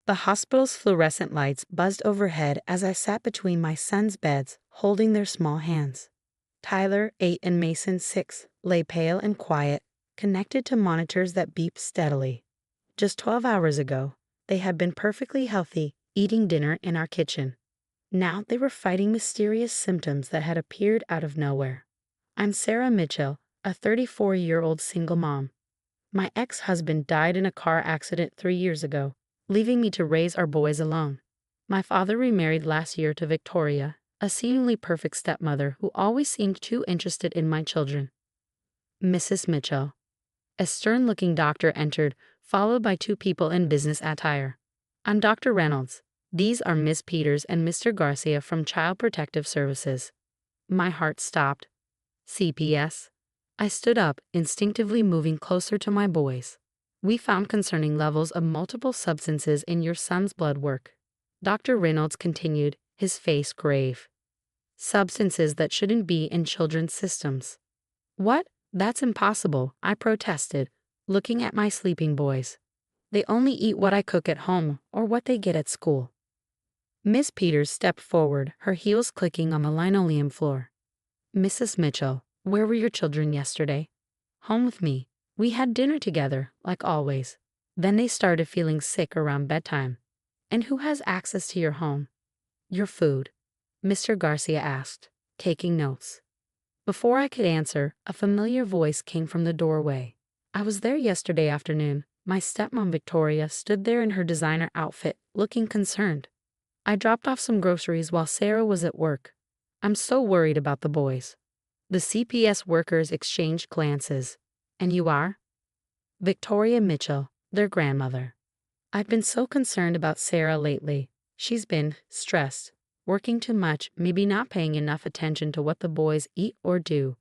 The hospital's fluorescent lights buzzed overhead as I sat between my sons' beds, holding their small hands. Tyler, 8, and Mason, 6, lay pale and quiet, connected to monitors that beeped steadily. Just 12 hours ago, they had been perfectly healthy, eating dinner in our kitchen. Now they were fighting mysterious symptoms that had appeared out of nowhere. I'm Sarah Mitchell, a 34-year-old single mom. My ex-husband died in a car accident 3 years ago, leaving me to raise our boys alone. My father remarried last year to Victoria, a seemingly perfect stepmother who always seemed too interested in my children. Mrs. Mitchell. A stern-looking doctor entered, followed by 2 people in business attire. I'm Dr. Reynolds. These are Miss Peters and Mr. Garcia from Child Protective Services. My heart stopped. CPS. I stood up, instinctively moving closer to my boys. We found concerning levels of multiple substances in your son's blood work. Dr. Reynolds continued, his face grave. Substances that shouldn't be in children's systems. What? That's impossible, I protested, looking at my sleeping boys. They only eat what I cook at home or what they get at school. Miss Peters stepped forward, her heels clicking on the linoleum floor. Mrs. Mitchell, where were your children yesterday? Home with me. We had dinner together, like always. Then they started feeling sick around bedtime. And who has access to your home? Your food, Mr. Garcia asked, taking notes. Before I could answer, a familiar voice came from the doorway. I was there yesterday afternoon. My stepmom Victoria stood there in her designer outfit, looking concerned. I dropped off some groceries while Sarah was at work. I'm so worried about the boys. The CPS workers exchanged glances. And you are? Victoria Mitchell, their grandmother. I've been so concerned about Sarah lately. She's been stressed, working too much, maybe not paying enough attention to what the boys eat or do.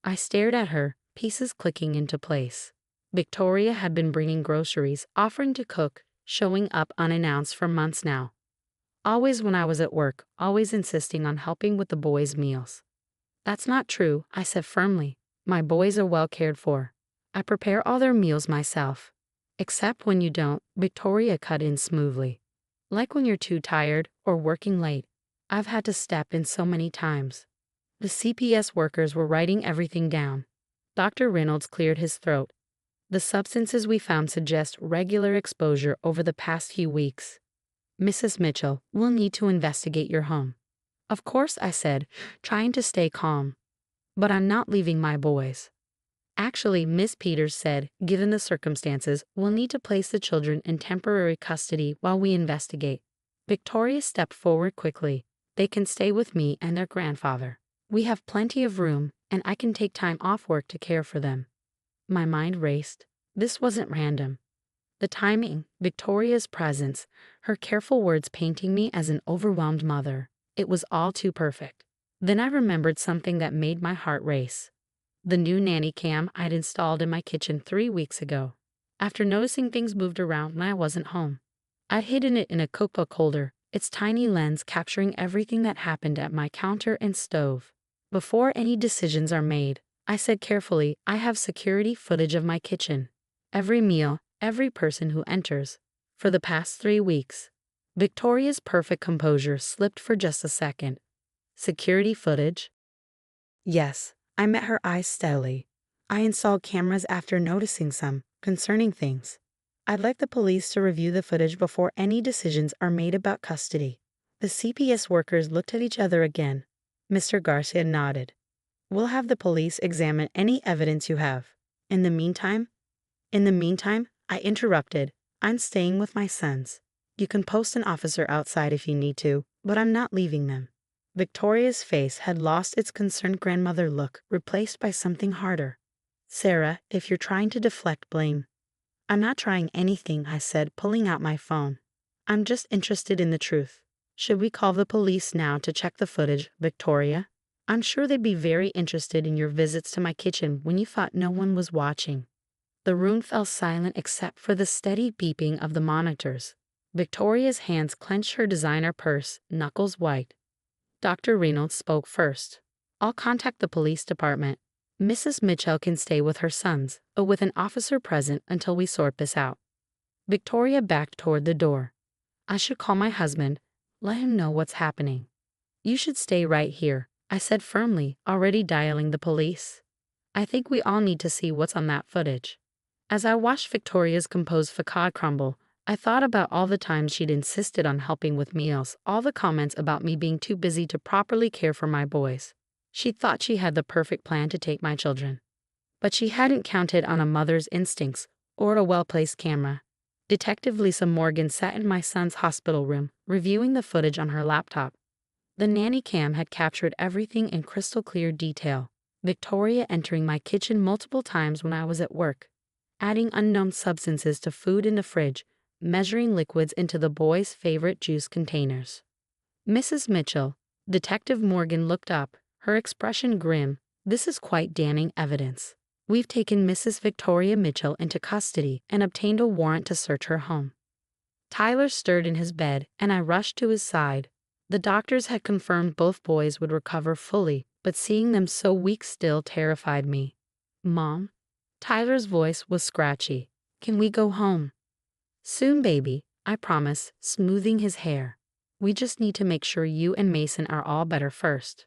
I stared at her, pieces clicking into place. Victoria had been bringing groceries, offering to cook, showing up unannounced for months now. Always when I was at work, always insisting on helping with the boys' meals. That's not true, I said firmly. My boys are well cared for. I prepare all their meals myself. Except when you don't, Victoria cut in smoothly. Like when you're too tired or working late. I've had to step in so many times. The CPS workers were writing everything down. Dr. Reynolds cleared his throat. The substances we found suggest regular exposure over the past few weeks. Mrs. Mitchell, we'll need to investigate your home. Of course, I said, trying to stay calm. But I'm not leaving my boys. Actually, Miss Peters said, given the circumstances, we'll need to place the children in temporary custody while we investigate. Victoria stepped forward quickly. They can stay with me and their grandfather. We have plenty of room, and I can take time off work to care for them. My mind raced. This wasn't random. The timing, Victoria's presence, her careful words painting me as an overwhelmed mother. It was all too perfect. Then I remembered something that made my heart race. The new nanny cam I'd installed in my kitchen 3 weeks ago. After noticing things moved around when I wasn't home. I'd hidden it in a cookbook holder, its tiny lens capturing everything that happened at my counter and stove. Before any decisions are made, I said carefully, I have security footage of my kitchen. Every meal, every person who enters. For the past 3 weeks. Victoria's perfect composure slipped for just a second. Security footage? Yes, I met her eyes steadily. I installed cameras after noticing some concerning things. I'd like the police to review the footage before any decisions are made about custody. The CPS workers looked at each other again. Mr. Garcia nodded. We'll have the police examine any evidence you have. In the meantime, I interrupted. I'm staying with my sons. You can post an officer outside if you need to, but I'm not leaving them. Victoria's face had lost its concerned grandmother look, replaced by something harder. Sarah, if you're trying to deflect blame. I'm not trying anything, I said, pulling out my phone. I'm just interested in the truth. Should we call the police now to check the footage, Victoria? I'm sure they'd be very interested in your visits to my kitchen when you thought no one was watching. The room fell silent except for the steady beeping of the monitors. Victoria's hands clenched her designer purse, knuckles white. Dr. Reynolds spoke first. I'll contact the police department. Mrs. Mitchell can stay with her sons, but with an officer present until we sort this out. Victoria backed toward the door. I should call my husband, let him know what's happening. You should stay right here, I said firmly, already dialing the police. I think we all need to see what's on that footage. As I watched Victoria's composed facade crumble, I thought about all the times she'd insisted on helping with meals, all the comments about me being too busy to properly care for my boys. She thought she had the perfect plan to take my children. But she hadn't counted on a mother's instincts or a well-placed camera. Detective Lisa Morgan sat in my son's hospital room, reviewing the footage on her laptop. The nanny cam had captured everything in crystal clear detail. Victoria entering my kitchen multiple times when I was at work, adding unknown substances to food in the fridge, measuring liquids into the boys' favorite juice containers. Mrs. Mitchell, Detective Morgan looked up, her expression grim. This is quite damning evidence. We've taken Mrs. Victoria Mitchell into custody and obtained a warrant to search her home. Tyler stirred in his bed, and I rushed to his side. The doctors had confirmed both boys would recover fully, but seeing them so weak still terrified me. Mom? Tyler's voice was scratchy. Can we go home? Soon, baby, I promise, smoothing his hair. We just need to make sure you and Mason are all better first.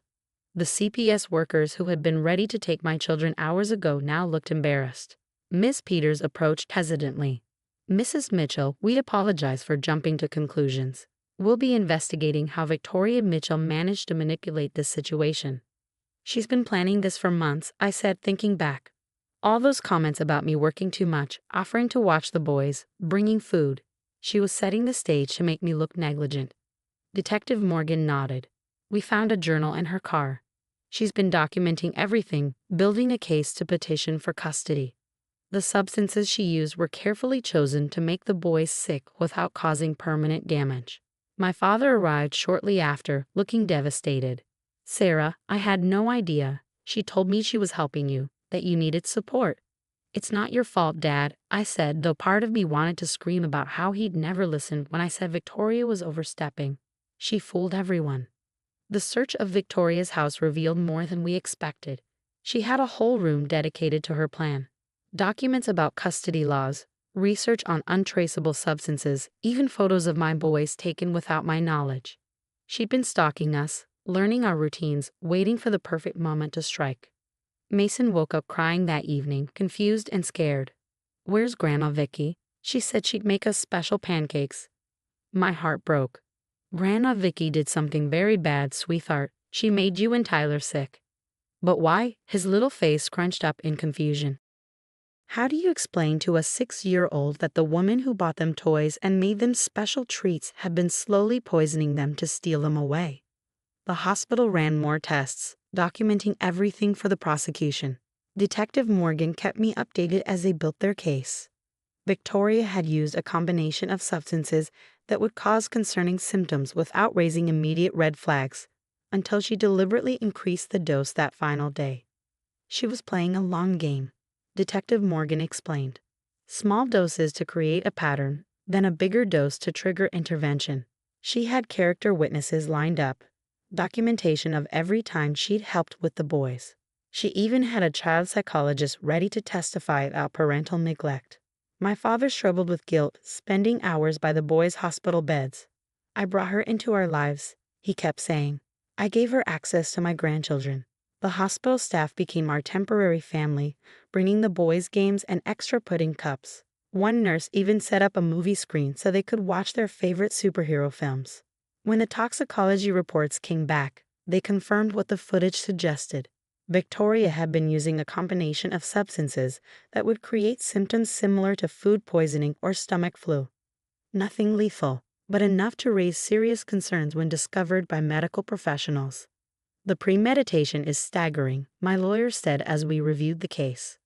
The CPS workers who had been ready to take my children hours ago now looked embarrassed. Miss Peters approached hesitantly. Mrs. Mitchell, we apologize for jumping to conclusions. We'll be investigating how Victoria Mitchell managed to manipulate this situation. She's been planning this for months, I said, thinking back. All those comments about me working too much, offering to watch the boys, bringing food. She was setting the stage to make me look negligent. Detective Morgan nodded. We found a journal in her car. She's been documenting everything, building a case to petition for custody. The substances she used were carefully chosen to make the boys sick without causing permanent damage. My father arrived shortly after, looking devastated. Sarah, I had no idea. She told me she was helping you, that you needed support. It's not your fault, Dad, I said, though part of me wanted to scream about how he'd never listened when I said Victoria was overstepping. She fooled everyone. The search of Victoria's house revealed more than we expected. She had a whole room dedicated to her plan. Documents about custody laws, research on untraceable substances, even photos of my boys taken without my knowledge. She'd been stalking us, learning our routines, waiting for the perfect moment to strike. Mason woke up crying that evening, confused and scared. Where's Grandma Vicky? She said she'd make us special pancakes. My heart broke. Grandma Vicky did something very bad, sweetheart. She made you and Tyler sick. But why? His little face scrunched up in confusion. How do you explain to a 6-year-old that the woman who bought them toys and made them special treats had been slowly poisoning them to steal them away? The hospital ran more tests, documenting everything for the prosecution. Detective Morgan kept me updated as they built their case. Victoria had used a combination of substances that would cause concerning symptoms without raising immediate red flags, until she deliberately increased the dose that final day. She was playing a long game, Detective Morgan explained. Small doses to create a pattern, then a bigger dose to trigger intervention. She had character witnesses lined up, documentation of every time she'd helped with the boys. She even had a child psychologist ready to testify about parental neglect. My father struggled with guilt, spending hours by the boys' hospital beds. I brought her into our lives, he kept saying. I gave her access to my grandchildren. The hospital staff became our temporary family, bringing the boys' games and extra pudding cups. One nurse even set up a movie screen so they could watch their favorite superhero films. When the toxicology reports came back, they confirmed what the footage suggested. Victoria had been using a combination of substances that would create symptoms similar to food poisoning or stomach flu. Nothing lethal, but enough to raise serious concerns when discovered by medical professionals. The premeditation is staggering, my lawyer said as we reviewed the case.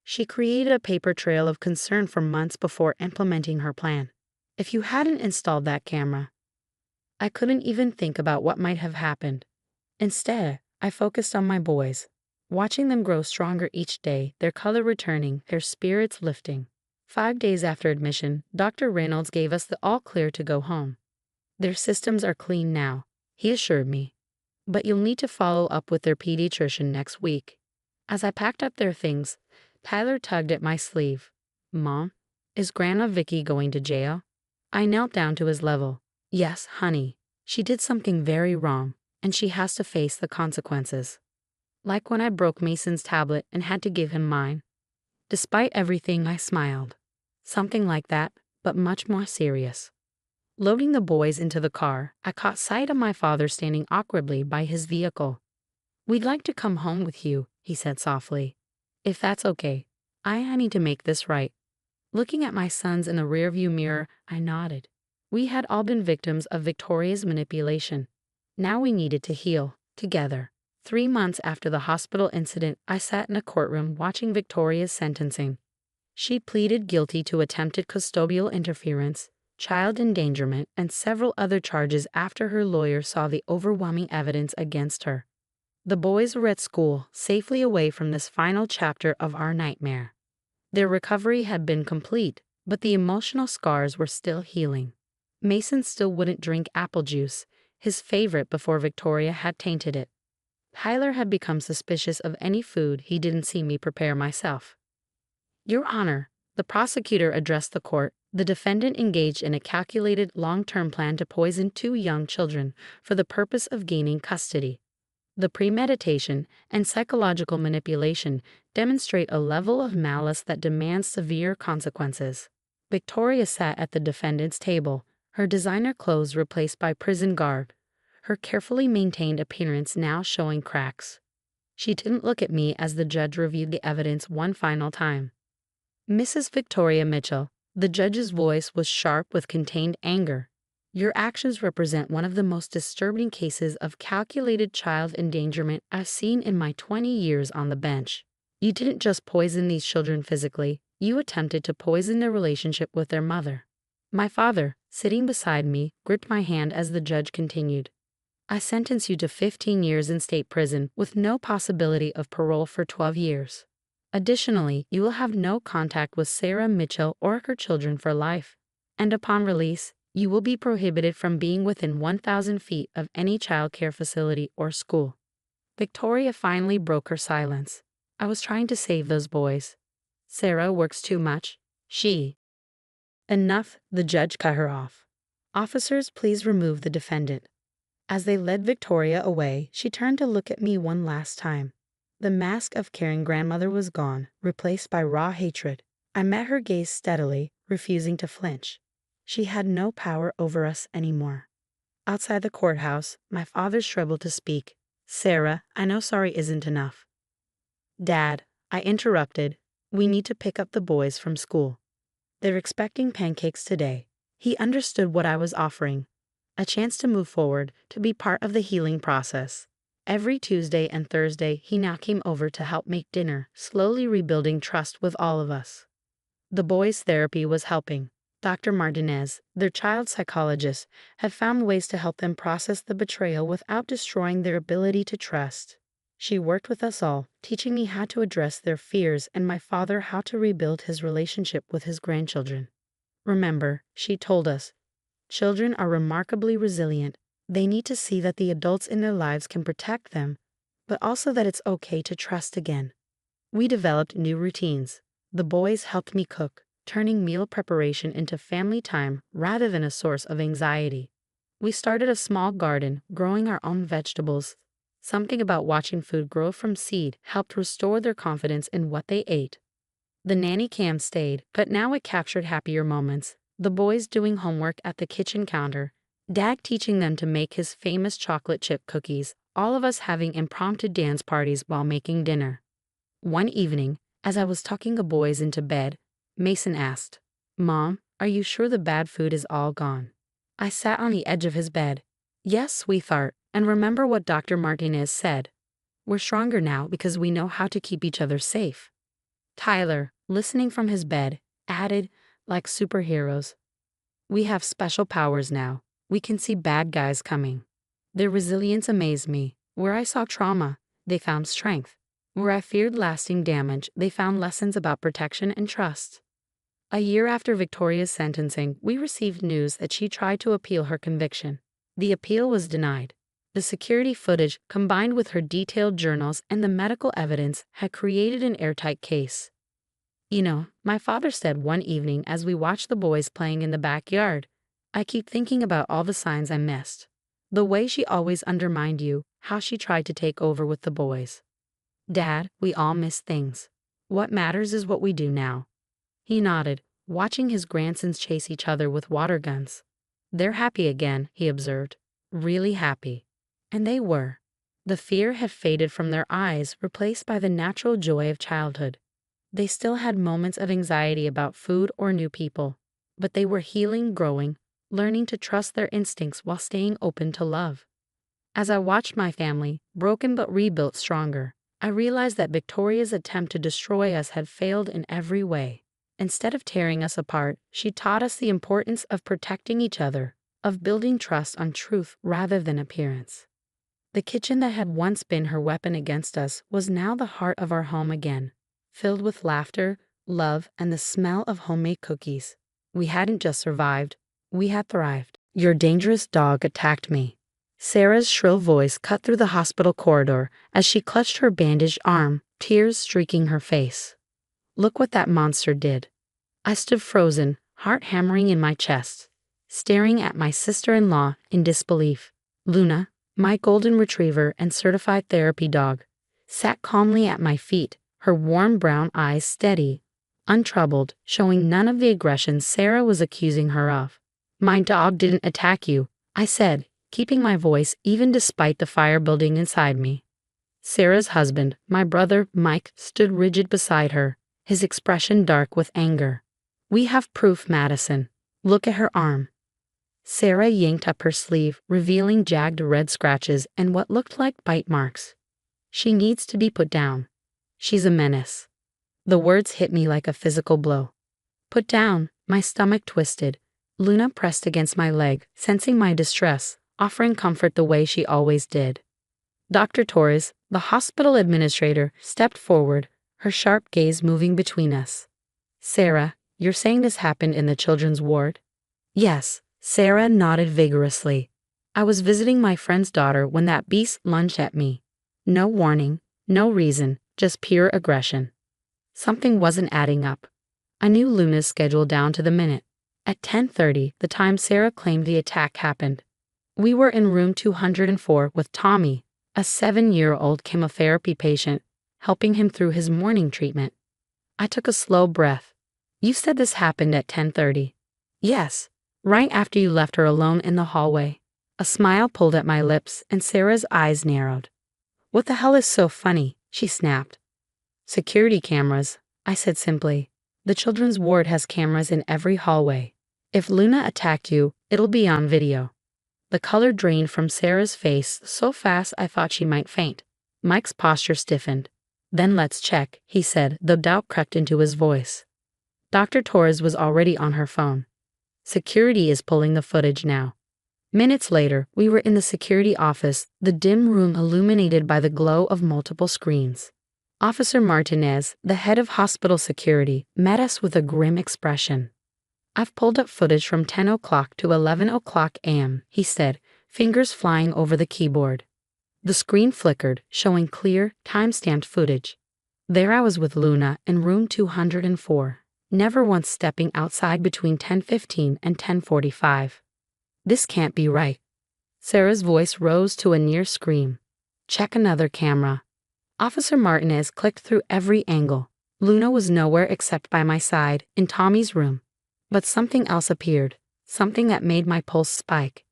She created a paper trail of concern for months before implementing her plan. If you hadn't installed that camera, I couldn't even think about what might have happened. Instead, I focused on my boys, watching them grow stronger each day, their color returning, their spirits lifting. 5 days after admission, Dr. Reynolds gave us the all clear to go home. Their systems are clean now, he assured me. But you'll need to follow up with their pediatrician next week. As I packed up their things, Tyler tugged at my sleeve. Mom, is Grandma Vicky going to jail? I knelt down to his level. Yes, honey, she did something very wrong, and she has to face the consequences. Like when I broke Mason's tablet and had to give him mine. Despite everything, I smiled. Something like that, but much more serious. Loading the boys into the car, I caught sight of my father standing awkwardly by his vehicle. "We'd like to come home with you," he said softly. "If that's okay. I need to make this right." Looking at my sons in the rearview mirror, I nodded. We had all been victims of Victoria's manipulation. Now we needed to heal, together. 3 months after the hospital incident, I sat in a courtroom watching Victoria's sentencing. She pleaded guilty to attempted custodial interference, child endangerment, and several other charges after her lawyer saw the overwhelming evidence against her. The boys were at school, safely away from this final chapter of our nightmare. Their recovery had been complete, but the emotional scars were still healing. Mason still wouldn't drink apple juice, his favorite before Victoria had tainted it. Tyler had become suspicious of any food he didn't see me prepare myself. "Your Honor," the prosecutor addressed the court, "the defendant engaged in a calculated long-term plan to poison 2 young children for the purpose of gaining custody. The premeditation and psychological manipulation demonstrate a level of malice that demands severe consequences." Victoria sat at the defendant's table, her designer clothes replaced by prison garb, her carefully maintained appearance now showing cracks. She didn't look at me as the judge reviewed the evidence one final time. "Mrs. Victoria Mitchell," the judge's voice was sharp with contained anger, "your actions represent one of the most disturbing cases of calculated child endangerment I've seen in my 20 years on the bench. You didn't just poison these children physically, you attempted to poison their relationship with their mother." My father, sitting beside me, gripped my hand as the judge continued. "I sentence you to 15 years in state prison with no possibility of parole for 12 years. Additionally, you will have no contact with Sarah Mitchell or her children for life, and upon release, you will be prohibited from being within 1,000 feet of any child care facility or school." Victoria finally broke her silence. "I was trying to save those boys. Sarah works too much. She—" "Enough," the judge cut her off. "Officers, please remove the defendant." As they led Victoria away, she turned to look at me one last time. The mask of caring grandmother was gone, replaced by raw hatred. I met her gaze steadily, refusing to flinch. She had no power over us anymore. Outside the courthouse, my father struggled to speak. "Sarah, I know sorry isn't enough." "Dad," I interrupted, "we need to pick up the boys from school. They're expecting pancakes today." He understood what I was offering. A chance to move forward, to be part of the healing process. Every Tuesday and Thursday, he now came over to help make dinner, slowly rebuilding trust with all of us. The boys' therapy was helping. Dr. Martinez, their child psychologist, had found ways to help them process the betrayal without destroying their ability to trust. She worked with us all, teaching me how to address their fears and my father how to rebuild his relationship with his grandchildren. "Remember," she told us, "children are remarkably resilient. They need to see that the adults in their lives can protect them, but also that it's okay to trust again." We developed new routines. The boys helped me cook, turning meal preparation into family time rather than a source of anxiety. We started a small garden, growing our own vegetables. Something about watching food grow from seed helped restore their confidence in what they ate. The nanny cam stayed, but now it captured happier moments. The boys doing homework at the kitchen counter, Dad teaching them to make his famous chocolate chip cookies, all of us having impromptu dance parties while making dinner. One evening, as I was tucking the boys into bed, Mason asked, "Mom, are you sure the bad food is all gone?" I sat on the edge of his bed. "Yes, sweetheart, and remember what Dr. Martinez said. We're stronger now because we know how to keep each other safe." Tyler, listening from his bed, added, like superheroes, "We have special powers now. We can see bad guys coming." Their resilience amazed me. Where I saw trauma, they found strength. Where I feared lasting damage, they found lessons about protection and trust. A year after Victoria's sentencing, we received news that she tried to appeal her conviction. The appeal was denied. The security footage, combined with her detailed journals and the medical evidence, had created an airtight case. "You know," my father said one evening as we watched the boys playing in the backyard, I keep thinking about all the signs I missed. The way she always undermined you, how she tried to take over with the boys. Dad, we all miss things. What matters is what we do now. He nodded, watching his grandsons chase each other with water guns. They're happy again, he observed. Really happy. And they were. The fear had faded from their eyes, replaced by the natural joy of childhood. They still had moments of anxiety about food or new people, but they were healing, growing, learning to trust their instincts while staying open to love. As I watched my family, broken but rebuilt stronger, I realized that Victoria's attempt to destroy us had failed in every way. Instead of tearing us apart, she taught us the importance of protecting each other, of building trust on truth rather than appearance. The kitchen that had once been her weapon against us was now the heart of our home again, filled with laughter, love, and the smell of homemade cookies. We hadn't just survived, we had thrived. Your dangerous dog attacked me. Sarah's shrill voice cut through the hospital corridor as she clutched her bandaged arm, tears streaking her face. Look what that monster did. I stood frozen, heart hammering in my chest, staring at my sister-in-law in disbelief. Luna, my golden retriever and certified therapy dog, sat calmly at my feet, her warm brown eyes steady, untroubled, showing none of the aggression Sarah was accusing her of. My dog didn't attack you, I said, keeping my voice even despite the fire building inside me. Sarah's husband, my brother, Mike, stood rigid beside her, his expression dark with anger. We have proof, Madison. Look at her arm. Sarah yanked up her sleeve, revealing jagged red scratches and what looked like bite marks. She needs to be put down. She's a menace. The words hit me like a physical blow. Put down, my stomach twisted. Luna pressed against my leg, sensing my distress, offering comfort the way she always did. Dr. Torres, the hospital administrator, stepped forward, her sharp gaze moving between us. Sarah, you're saying this happened in the children's ward? Yes, Sarah nodded vigorously. I was visiting my friend's daughter when that beast lunged at me. No warning, no reason, just pure aggression. Something wasn't adding up. I knew Luna's schedule down to the minute. At 10:30, the time Sarah claimed the attack happened. We were in room 204 with Tommy, a 7-year-old chemotherapy patient, helping him through his morning treatment. I took a slow breath. You said this happened at 10:30. Yes, right after you left her alone in the hallway. A smile pulled at my lips and Sarah's eyes narrowed. What the hell is so funny? She snapped. Security cameras, I said simply. The children's ward has cameras in every hallway. If Luna attacked you, it'll be on video. The color drained from Sarah's face so fast I thought she might faint. Mike's posture stiffened. Then let's check, he said, though doubt crept into his voice. Dr. Torres was already on her phone. Security is pulling the footage now. Minutes later, we were in the security office, the dim room illuminated by the glow of multiple screens. Officer Martinez, the head of hospital security, met us with a grim expression. I've pulled up footage from 10 o'clock to 11 o'clock a.m., he said, fingers flying over the keyboard. The screen flickered, showing clear, time-stamped footage. There I was with Luna in room 204, never once stepping outside between 10:15 and 10:45. This can't be right. Sarah's voice rose to a near scream. Check another camera. Officer Martinez clicked through every angle. Luna was nowhere except by my side, in Tommy's room. But something else appeared, something that made my pulse spike.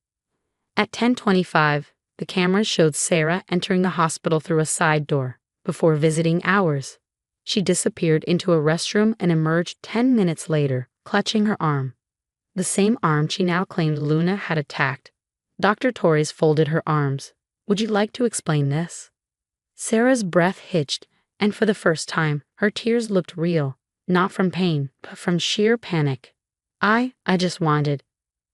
At 10:25, the cameras showed Sarah entering the hospital through a side door, before visiting ours. She disappeared into a restroom and emerged 10 minutes later, clutching her arm. The same arm she now claimed Luna had attacked. Dr. Torres folded her arms. Would you like to explain this? Sarah's breath hitched, and for the first time, her tears looked real, not from pain, but from sheer panic. I just wanted.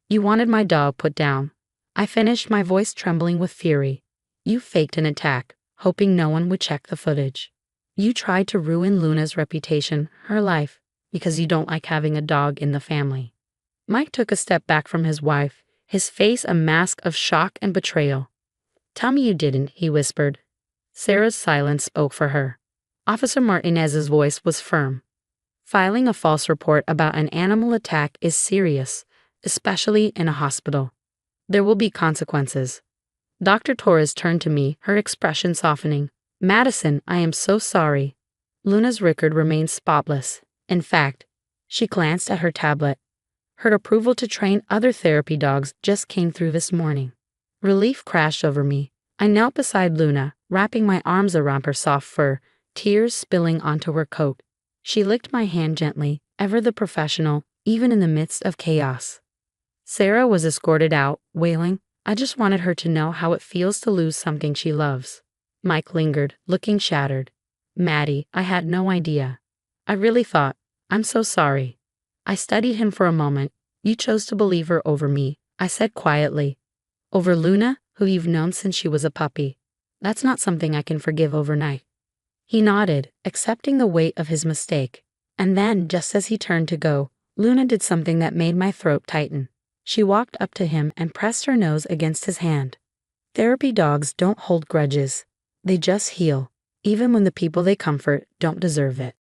You wanted my dog put down. I finished, my voice trembling with fury. You faked an attack, hoping no one would check the footage. You tried to ruin Luna's reputation, her life, because you don't like having a dog in the family. Mike took a step back from his wife, his face a mask of shock and betrayal. Tell me you didn't, he whispered. Sarah's silence spoke for her. Officer Martinez's voice was firm. Filing a false report about an animal attack is serious, especially in a hospital. There will be consequences. Dr. Torres turned to me, her expression softening. Madison, I am so sorry. Luna's record remains spotless. In fact, she glanced at her tablet. Her approval to train other therapy dogs just came through this morning. Relief crashed over me. I knelt beside Luna, wrapping my arms around her soft fur, tears spilling onto her coat. She licked my hand gently, ever the professional, even in the midst of chaos. Sarah was escorted out, wailing, I just wanted her to know how it feels to lose something she loves. Mike lingered, looking shattered. Maddie, I had no idea. I really thought, I'm so sorry. I studied him for a moment. You chose to believe her over me, I said quietly. Over Luna, who you've known since she was a puppy. That's not something I can forgive overnight. He nodded, accepting the weight of his mistake. And then, just as he turned to go, Luna did something that made my throat tighten. She walked up to him and pressed her nose against his hand. Therapy dogs don't hold grudges. They just heal, even when the people they comfort don't deserve it.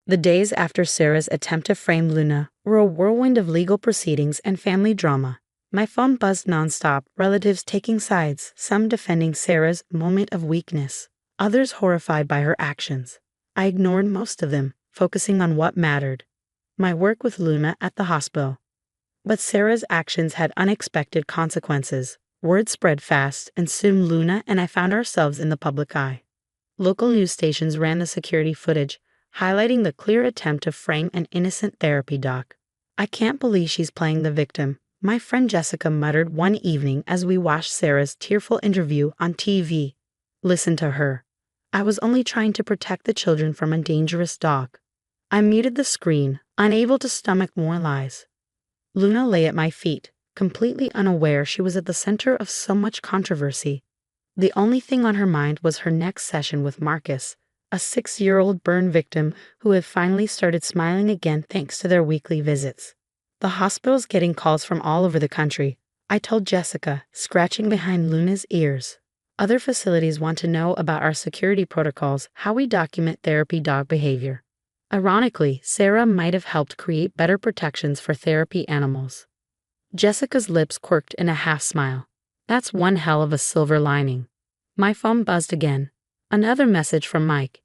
The days after Sarah's attempt to frame Luna were a whirlwind of legal proceedings and family drama. My phone buzzed nonstop, relatives taking sides, some defending Sarah's moment of weakness, others horrified by her actions. I ignored most of them, focusing on what mattered. My work with Luna at the hospital. But Sarah's actions had unexpected consequences. Word spread fast, and soon Luna and I found ourselves in the public eye. Local news stations ran the security footage, highlighting the clear attempt to frame an innocent therapy dog. I can't believe she's playing the victim, my friend Jessica muttered one evening as we watched Sarah's tearful interview on TV. Listen to her. I was only trying to protect the children from a dangerous dog. I muted the screen, unable to stomach more lies. Luna lay at my feet, completely unaware she was at the center of so much controversy. The only thing on her mind was her next session with Marcus, a 6-year-old burn victim who had finally started smiling again thanks to their weekly visits. The hospital's getting calls from all over the country, I told Jessica, scratching behind Luna's ears. Other facilities want to know about our security protocols, how we document therapy dog behavior. Ironically, Sarah might have helped create better protections for therapy animals. Jessica's lips quirked in a half-smile. That's one hell of a silver lining. My phone buzzed again. Another message from Mike.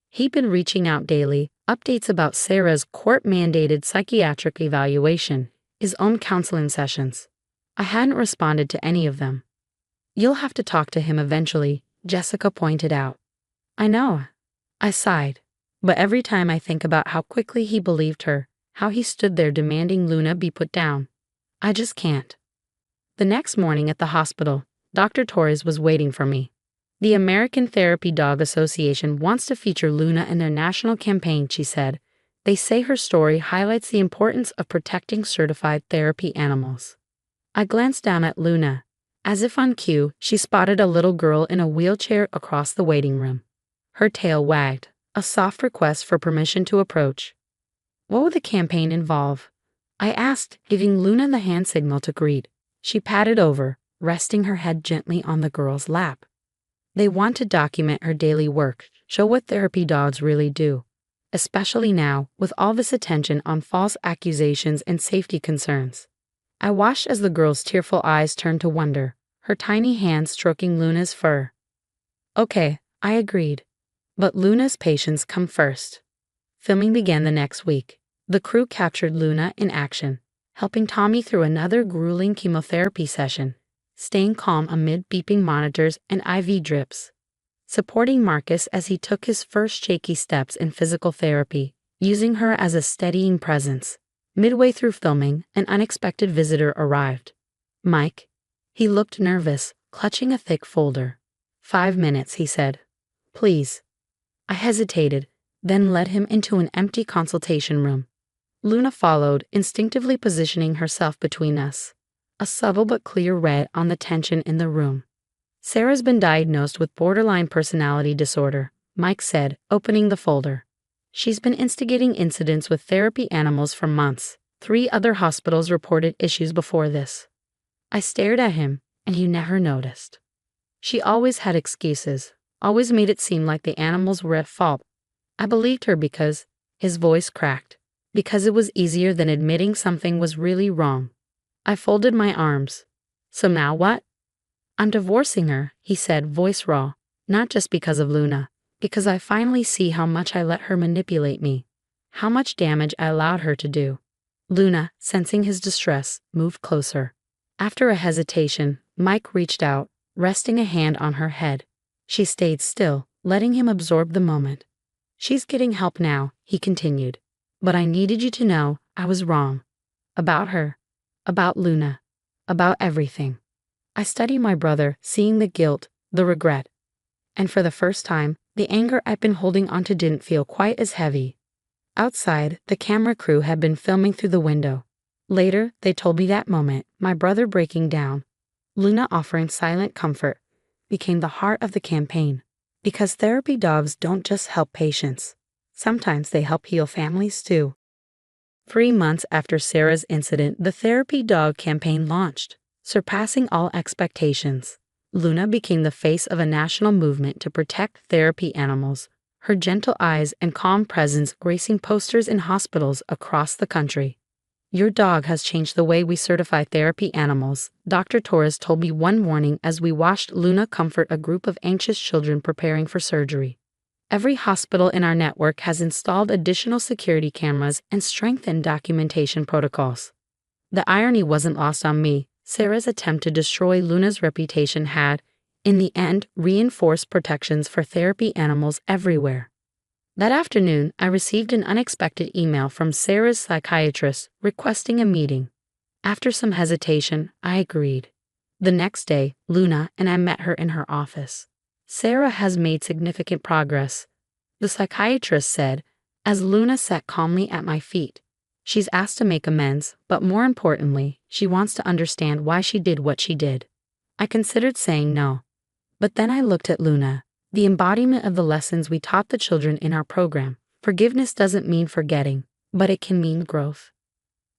He'd been reaching out daily, updates about Sarah's court-mandated psychiatric evaluation, his own counseling sessions. I hadn't responded to any of them. You'll have to talk to him eventually, Jessica pointed out. I know. I sighed. But every time I think about how quickly he believed her, how he stood there demanding Luna be put down, I just can't. The next morning at the hospital, Dr. Torres was waiting for me. The American Therapy Dog Association wants to feature Luna in their national campaign, she said. They say her story highlights the importance of protecting certified therapy animals. I glanced down at Luna. As if on cue, she spotted a little girl in a wheelchair across the waiting room. Her tail wagged, a soft request for permission to approach. What would the campaign involve? I asked, giving Luna the hand signal to greet. She patted over, resting her head gently on the girl's lap. They want to document her daily work, show what therapy dogs really do, especially now, with all this attention on false accusations and safety concerns. I watched as the girl's tearful eyes turned to wonder, her tiny hands stroking Luna's fur. Okay, I agreed. But Luna's patience come first. Filming began the next week. The crew captured Luna in action, helping Tommy through another grueling chemotherapy session, staying calm amid beeping monitors and IV drips, supporting Marcus as he took his first shaky steps in physical therapy, using her as a steadying presence. Midway through filming, an unexpected visitor arrived. Mike. He looked nervous, clutching a thick folder. 5 minutes, he said. Please. I hesitated, then led him into an empty consultation room. Luna followed, instinctively positioning herself between us. A subtle but clear red on the tension in the room. Sarah's been diagnosed with borderline personality disorder, Mike said, opening the folder. She's been instigating incidents with therapy animals for months. 3 other hospitals reported issues before this. I stared at him, and he never noticed. She always had excuses, always made it seem like the animals were at fault. I believed her because, his voice cracked, because it was easier than admitting something was really wrong. I folded my arms. So now what? I'm divorcing her, he said, voice raw. Not just because of Luna. Because I finally see how much I let her manipulate me. How much damage I allowed her to do. Luna, sensing his distress, moved closer. After a hesitation, Mike reached out, resting a hand on her head. She stayed still, letting him absorb the moment. She's getting help now, he continued. But I needed you to know I was wrong. About her. About Luna. About everything. I studied my brother, seeing the guilt, the regret. And for the first time, the anger I'd been holding onto didn't feel quite as heavy. Outside, the camera crew had been filming through the window. Later, they told me that moment, my brother breaking down, Luna offering silent comfort, became the heart of the campaign. Because therapy dogs don't just help patients. Sometimes they help heal families too. 3 months after Sarah's incident, the Therapy Dog campaign launched, surpassing all expectations. Luna became the face of a national movement to protect therapy animals, her gentle eyes and calm presence gracing posters in hospitals across the country. Your dog has changed the way we certify therapy animals, Dr. Torres told me one morning as we watched Luna comfort a group of anxious children preparing for surgery. Every hospital in our network has installed additional security cameras and strengthened documentation protocols. The irony wasn't lost on me. Sarah's attempt to destroy Luna's reputation had, in the end, reinforced protections for therapy animals everywhere. That afternoon, I received an unexpected email from Sarah's psychiatrist requesting a meeting. After some hesitation, I agreed. The next day, Luna and I met her in her office. Sarah has made significant progress, the psychiatrist said, as Luna sat calmly at my feet. She's asked to make amends, but more importantly, she wants to understand why she did what she did. I considered saying no. But then I looked at Luna, the embodiment of the lessons we taught the children in our program. Forgiveness doesn't mean forgetting, but it can mean growth.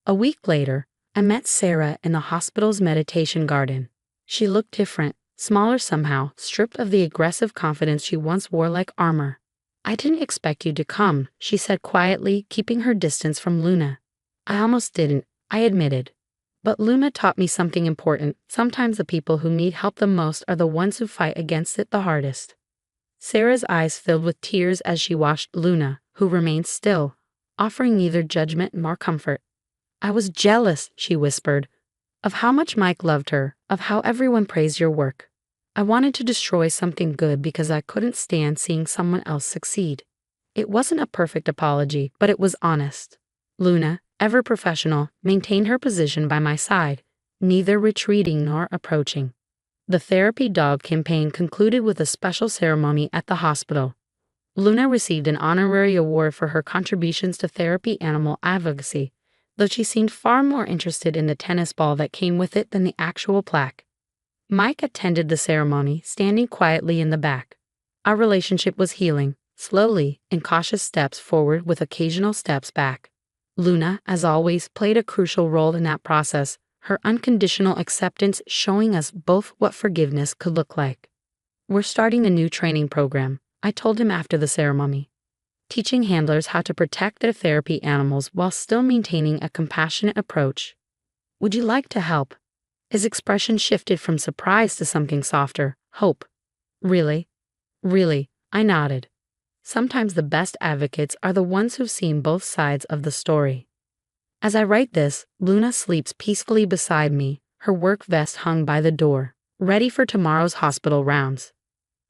A week later, I met Sarah in the hospital's meditation garden. She looked different, smaller somehow, stripped of the aggressive confidence she once wore like armor. I didn't expect you to come, she said quietly, keeping her distance from Luna. I almost didn't, I admitted. But Luna taught me something important. Sometimes the people who need help the most are the ones who fight against it the hardest. Sarah's eyes filled with tears as she watched Luna, who remained still, offering neither judgment nor comfort. I was jealous, she whispered, of how much Mike loved her, of how everyone praised your work. I wanted to destroy something good because I couldn't stand seeing someone else succeed. It wasn't a perfect apology, but it was honest. Luna, ever professional, maintained her position by my side, neither retreating nor approaching. The Therapy Dog campaign concluded with a special ceremony at the hospital. Luna received an honorary award for her contributions to therapy animal advocacy, though she seemed far more interested in the tennis ball that came with it than the actual plaque. Mike attended the ceremony, standing quietly in the back. Our relationship was healing, slowly, in cautious steps forward with occasional steps back. Luna, as always, played a crucial role in that process, her unconditional acceptance showing us both what forgiveness could look like. We're starting a new training program, I told him after the ceremony. Teaching handlers how to protect their therapy animals while still maintaining a compassionate approach. Would you like to help? His expression shifted from surprise to something softer, hope. Really? Really, I nodded. Sometimes the best advocates are the ones who've seen both sides of the story. As I write this, Luna sleeps peacefully beside me, her work vest hung by the door, ready for tomorrow's hospital rounds.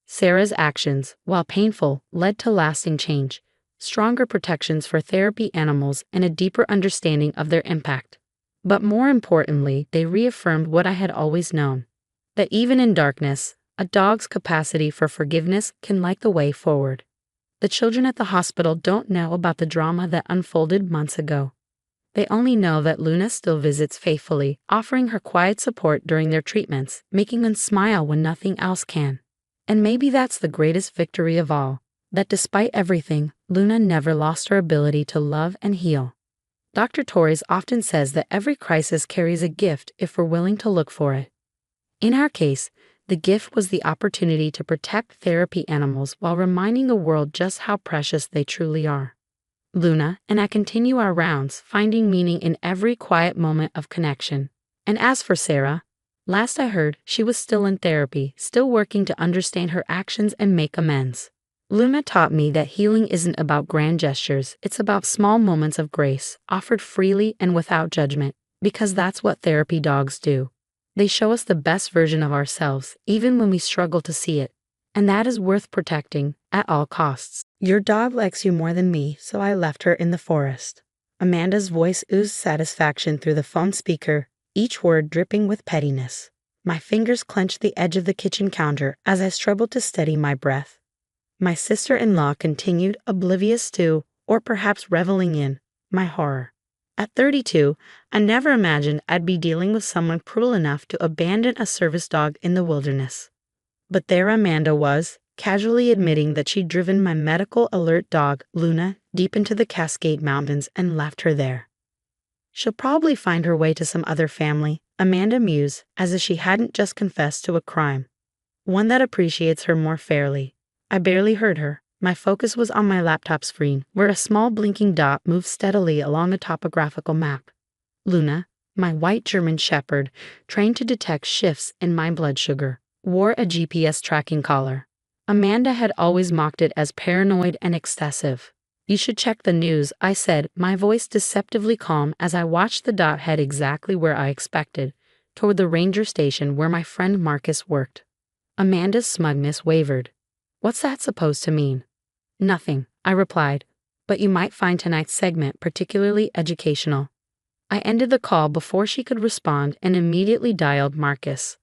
Sarah's actions, while painful, led to lasting change, stronger protections for therapy animals and a deeper understanding of their impact. But more importantly, they reaffirmed what I had always known, that even in darkness, a dog's capacity for forgiveness can light the way forward. The children at the hospital don't know about the drama that unfolded months ago. They only know that Luna still visits faithfully, offering her quiet support during their treatments, making them smile when nothing else can. And maybe that's the greatest victory of all, that despite everything, Luna never lost her ability to love and heal. Dr. Torres often says that every crisis carries a gift if we're willing to look for it. In our case, the gift was the opportunity to protect therapy animals while reminding the world just how precious they truly are. Luna and I continue our rounds, finding meaning in every quiet moment of connection. And as for Sarah, last I heard, she was still in therapy, still working to understand her actions and make amends. Luna taught me that healing isn't about grand gestures, it's about small moments of grace, offered freely and without judgment, because that's what therapy dogs do. They show us the best version of ourselves, even when we struggle to see it. And that is worth protecting, at all costs. Your dog likes you more than me, so I left her in the forest. Amanda's voice oozed satisfaction through the phone speaker, each word dripping with pettiness. My fingers clenched the edge of the kitchen counter as I struggled to steady my breath. My sister-in-law continued, oblivious to, or perhaps reveling in, my horror. At 32, I never imagined I'd be dealing with someone cruel enough to abandon a service dog in the wilderness. But there Amanda was, casually admitting that she'd driven my medical alert dog, Luna, deep into the Cascade Mountains and left her there. She'll probably find her way to some other family, Amanda mused, as if she hadn't just confessed to a crime. One that appreciates her more fairly. I barely heard her. My focus was on my laptop screen, where a small blinking dot moved steadily along a topographical map. Luna, my white German shepherd, trained to detect shifts in my blood sugar, wore a GPS tracking collar. Amanda had always mocked it as paranoid and excessive. You should check the news, I said, my voice deceptively calm as I watched the dot head exactly where I expected, toward the ranger station where my friend Marcus worked. Amanda's smugness wavered. What's that supposed to mean? Nothing, I replied, but you might find tonight's segment particularly educational. I ended the call before she could respond and immediately dialed Marcus.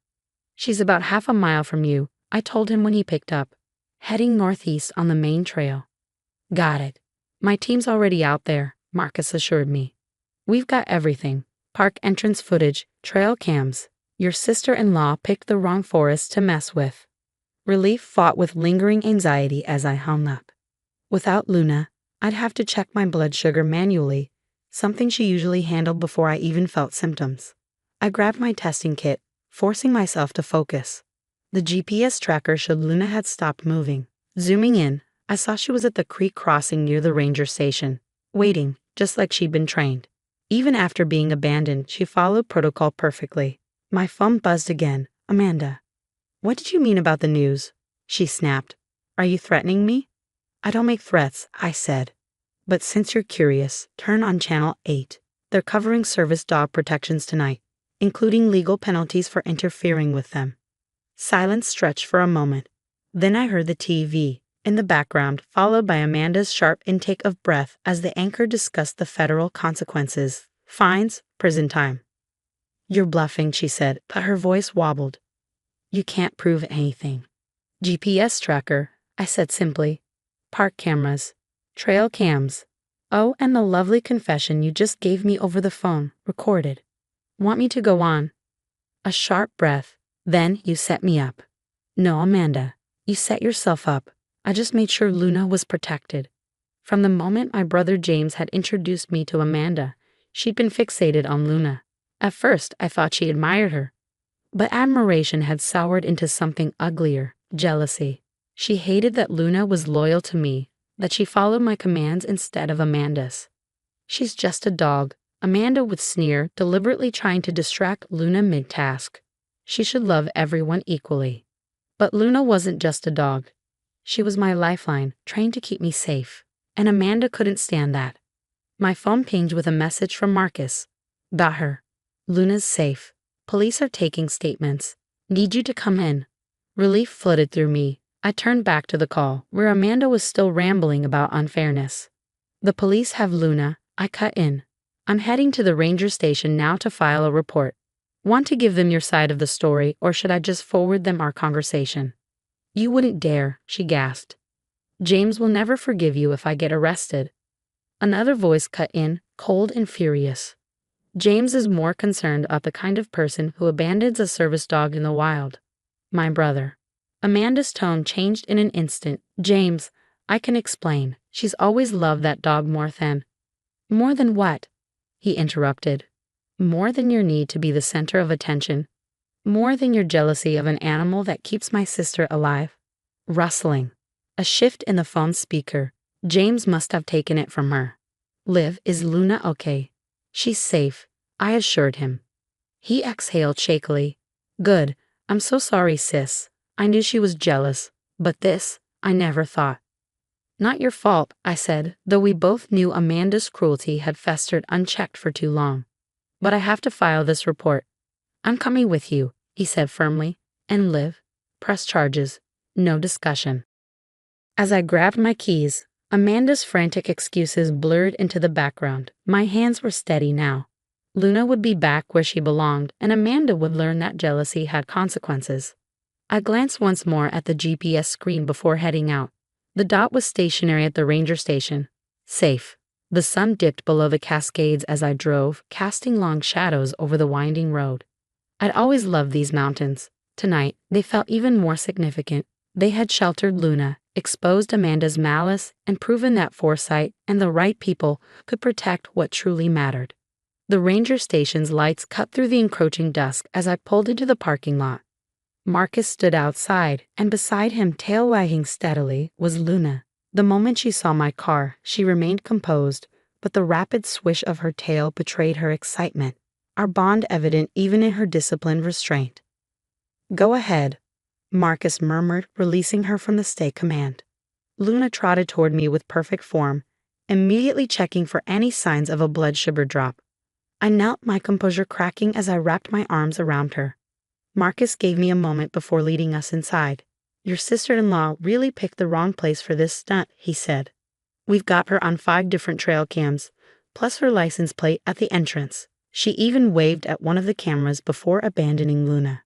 She's about half a mile from you, I told him when he picked up, heading northeast on the main trail. Got it. My team's already out there, Marcus assured me. We've got everything, park entrance footage, trail cams. Your sister-in-law picked the wrong forest to mess with. Relief fought with lingering anxiety as I hung up. Without Luna, I'd have to check my blood sugar manually, something she usually handled before I even felt symptoms. I grabbed my testing kit, forcing myself to focus. The GPS tracker showed Luna had stopped moving. Zooming in, I saw she was at the creek crossing near the ranger station, waiting, just like she'd been trained. Even after being abandoned, she followed protocol perfectly. My phone buzzed again. Amanda. What did you mean about the news? She snapped. Are you threatening me? I don't make threats, I said. But since you're curious, turn on Channel 8. They're covering service dog protections tonight, including legal penalties for interfering with them. Silence stretched for a moment. Then I heard the TV, in the background, followed by Amanda's sharp intake of breath as the anchor discussed the federal consequences, fines, prison time. You're bluffing, she said, but her voice wobbled. You can't prove anything. GPS tracker, I said simply. Park cameras. Trail cams. Oh, and the lovely confession you just gave me over the phone, recorded. Want me to go on? A sharp breath. Then you set me up. No, Amanda. You set yourself up. I just made sure Luna was protected. From the moment my brother James had introduced me to Amanda, she'd been fixated on Luna. At first, I thought she admired her. But admiration had soured into something uglier, jealousy. She hated that Luna was loyal to me, that she followed my commands instead of Amanda's. She's just a dog, Amanda would sneer, deliberately trying to distract Luna mid-task. She should love everyone equally. But Luna wasn't just a dog. She was my lifeline, trained to keep me safe. And Amanda couldn't stand that. My phone pinged with a message from Marcus. Got her. Luna's safe. Police are taking statements. Need you to come in. Relief flooded through me. I turned back to the call, where Amanda was still rambling about unfairness. The police have Luna. I cut in. I'm heading to the ranger station now to file a report. Want to give them your side of the story, or should I just forward them our conversation? You wouldn't dare, she gasped. James will never forgive you if I get arrested. Another voice cut in, cold and furious. James is more concerned about the kind of person who abandons a service dog in the wild. My brother. Amanda's tone changed in an instant. James, I can explain. She's always loved that dog more than... More than what? He interrupted. More than your need to be the center of attention. More than your jealousy of an animal that keeps my sister alive. Rustling. A shift in the phone speaker. James must have taken it from her. Liv, is Luna okay? She's safe, I assured him. He exhaled shakily. Good. I'm so sorry, sis. I knew she was jealous, but this, I never thought. Not your fault, I said, though we both knew Amanda's cruelty had festered unchecked for too long. But I have to file this report. I'm coming with you, he said firmly, and live. Press charges. No discussion. As I grabbed my keys, Amanda's frantic excuses blurred into the background. My hands were steady now. Luna would be back where she belonged, and Amanda would learn that jealousy had consequences. I glanced once more at the GPS screen before heading out. The dot was stationary at the ranger station. Safe. The sun dipped below the Cascades as I drove, casting long shadows over the winding road. I'd always loved these mountains. Tonight, they felt even more significant. They had sheltered Luna, exposed Amanda's malice, and proven that foresight and the right people could protect what truly mattered. The ranger station's lights cut through the encroaching dusk as I pulled into the parking lot. Marcus stood outside, and beside him, tail wagging steadily, was Luna. The moment she saw my car, she remained composed, but the rapid swish of her tail betrayed her excitement, our bond evident even in her disciplined restraint. Go ahead, Marcus murmured, releasing her from the stay command. Luna trotted toward me with perfect form, immediately checking for any signs of a blood sugar drop. I knelt, my composure cracking as I wrapped my arms around her. Marcus gave me a moment before leading us inside. Your sister-in-law really picked the wrong place for this stunt, he said. We've got her on 5 different trail cams, plus her license plate at the entrance. She even waved at one of the cameras before abandoning Luna.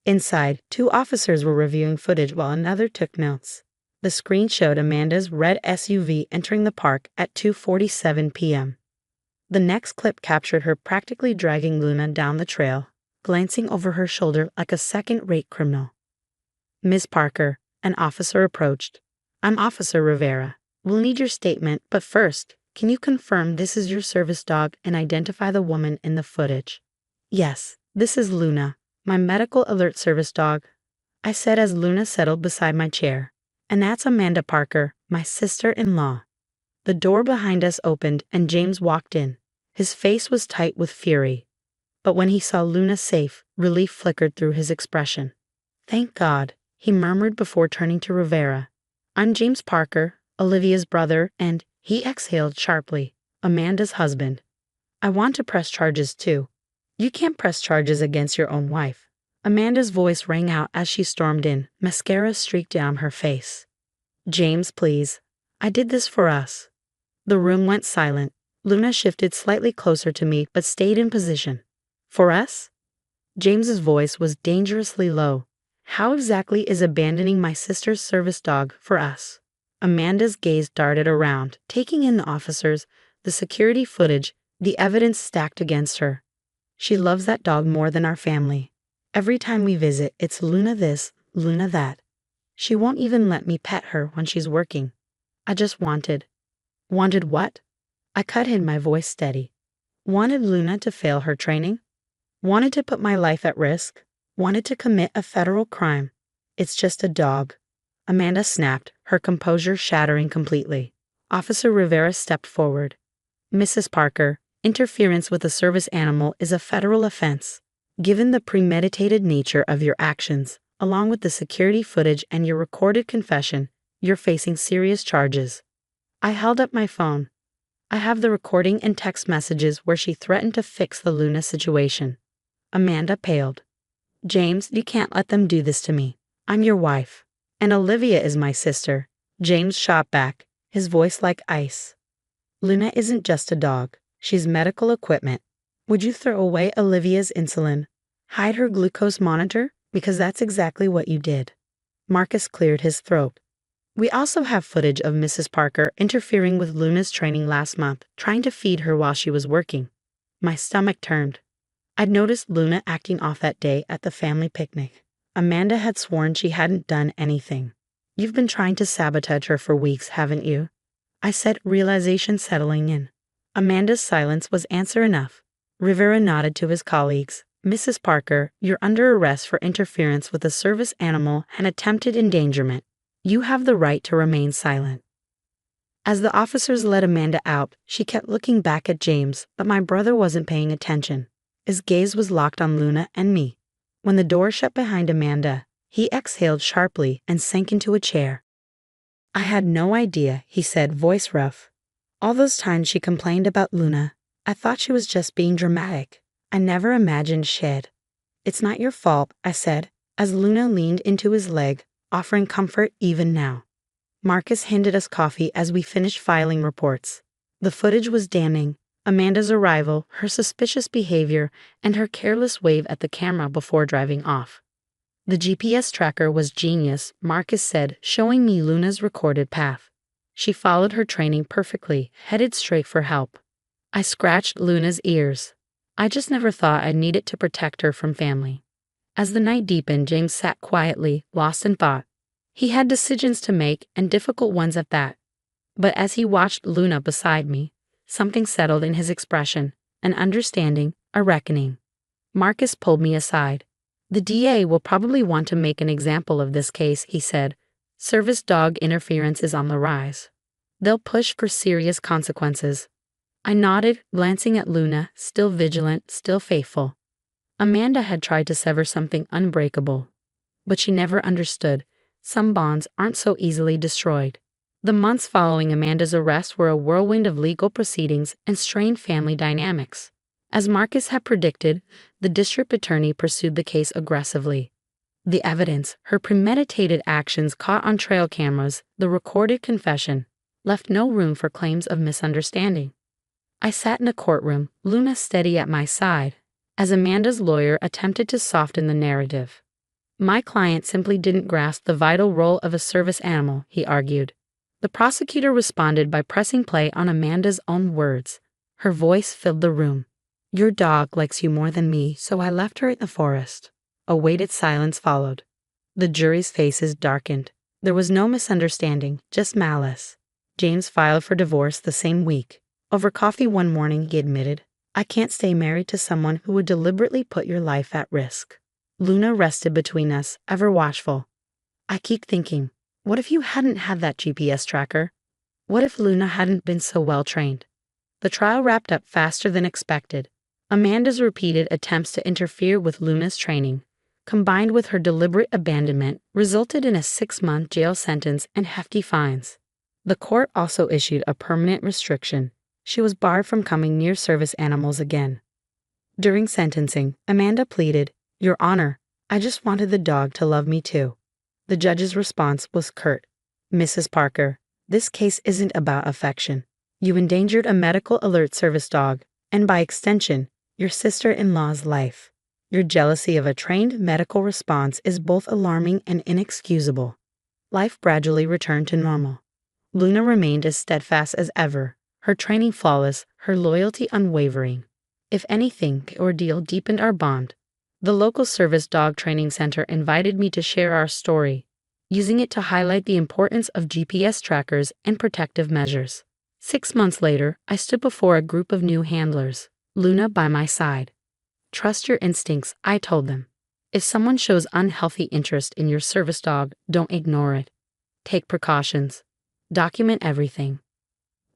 Inside, 2 officers were reviewing footage while another took notes. The screen showed Amanda's red SUV entering the park at 2:47 p.m. The next clip captured her practically dragging Luna down the trail, glancing over her shoulder like a second-rate criminal. Miss Parker, an officer approached. I'm Officer Rivera. We'll need your statement, but first, can you confirm this is your service dog and identify the woman in the footage? Yes, this is Luna, my medical alert service dog, I said as Luna settled beside my chair. And that's Amanda Parker, my sister-in-law. The door behind us opened and James walked in. His face was tight with fury. But when he saw Luna safe, relief flickered through his expression. Thank God, he murmured before turning to Rivera. I'm James Parker, Olivia's brother, and, he exhaled sharply, Amanda's husband. I want to press charges too. You can't press charges against your own wife. Amanda's voice rang out as she stormed in, mascara streaked down her face. James, please. I did this for us. The room went silent. Luna shifted slightly closer to me but stayed in position. For us? James's voice was dangerously low. How exactly is abandoning my sister's service dog for us? Amanda's gaze darted around, taking in the officers, the security footage, the evidence stacked against her. She loves that dog more than our family. Every time we visit, it's Luna this, Luna that. She won't even let me pet her when she's working. I just wanted. Wanted what? I cut in, my voice steady. Wanted Luna to fail her training? Wanted to put my life at risk? Wanted to commit a federal crime? It's just a dog. Amanda snapped, her composure shattering completely. Officer Rivera stepped forward. Mrs. Parker, interference with a service animal is a federal offense. Given the premeditated nature of your actions, along with the security footage and your recorded confession, you're facing serious charges. I held up my phone. I have the recording and text messages where she threatened to fix the Luna situation. Amanda paled. James, you can't let them do this to me. I'm your wife. And Olivia is my sister. James shot back, his voice like ice. Luna isn't just a dog. She's medical equipment. Would you throw away Olivia's insulin? Hide her glucose monitor? Because that's exactly what you did. Marcus cleared his throat. We also have footage of Mrs. Parker interfering with Luna's training last month, trying to feed her while she was working. My stomach turned. I'd noticed Luna acting off that day at the family picnic. Amanda had sworn she hadn't done anything. You've been trying to sabotage her for weeks, haven't you? I said, realization settling in. Amanda's silence was answer enough. Rivera nodded to his colleagues. Mrs. Parker, you're under arrest for interference with a service animal and attempted endangerment. You have the right to remain silent. As the officers let Amanda out, she kept looking back at James, but my brother wasn't paying attention. His gaze was locked on Luna and me. When the door shut behind Amanda, he exhaled sharply and sank into a chair. I had no idea, he said, voice rough. All those times she complained about Luna, I thought she was just being dramatic. I never imagined she'd. It's not your fault, I said, as Luna leaned into his leg, offering comfort even now. Marcus handed us coffee as we finished filing reports. The footage was damning. Amanda's arrival, her suspicious behavior, and her careless wave at the camera before driving off. The GPS tracker was genius, Marcus said, showing me Luna's recorded path. She followed her training perfectly, headed straight for help. I scratched Luna's ears. I just never thought I'd need it to protect her from family. As the night deepened, James sat quietly, lost in thought. He had decisions to make, and difficult ones at that. But as he watched Luna beside me, something settled in his expression, an understanding, a reckoning. Marcus pulled me aside. The DA will probably want to make an example of this case, he said. Service dog interference is on the rise. They'll push for serious consequences. I nodded, glancing at Luna, still vigilant, still faithful. Amanda had tried to sever something unbreakable. But she never understood. Some bonds aren't so easily destroyed. The months following Amanda's arrest were a whirlwind of legal proceedings and strained family dynamics. As Marcus had predicted, the district attorney pursued the case aggressively. The evidence, her premeditated actions caught on trail cameras, the recorded confession, left no room for claims of misunderstanding. I sat in a courtroom, Luna steady at my side, as Amanda's lawyer attempted to soften the narrative. My client simply didn't grasp the vital role of a service animal, he argued. The prosecutor responded by pressing play on Amanda's own words. Her voice filled the room. Your dog likes you more than me, so I left her in the forest. A weighted silence followed. The jury's faces darkened. There was no misunderstanding, just malice. James filed for divorce the same week. Over coffee one morning, he admitted, I can't stay married to someone who would deliberately put your life at risk. Luna rested between us, ever watchful. I keep thinking, what if you hadn't had that GPS tracker? What if Luna hadn't been so well trained? The trial wrapped up faster than expected. Amanda's repeated attempts to interfere with Luna's training, combined with her deliberate abandonment, resulted in a 6-month jail sentence and hefty fines. The court also issued a permanent restriction. She was barred from coming near service animals again. During sentencing, Amanda pleaded, Your Honor, I just wanted the dog to love me too. The judge's response was curt. Mrs. Parker, this case isn't about affection. You endangered a medical alert service dog, and by extension, your sister-in-law's life. Your jealousy of a trained medical response is both alarming and inexcusable. Life gradually returned to normal. Luna remained as steadfast as ever, her training flawless, her loyalty unwavering. If anything, the ordeal deepened our bond. The local service dog training center invited me to share our story, using it to highlight the importance of GPS trackers and protective measures. 6 months later, I stood before a group of new handlers, Luna by my side. Trust your instincts, I told them. If someone shows unhealthy interest in your service dog, don't ignore it. Take precautions. Document everything.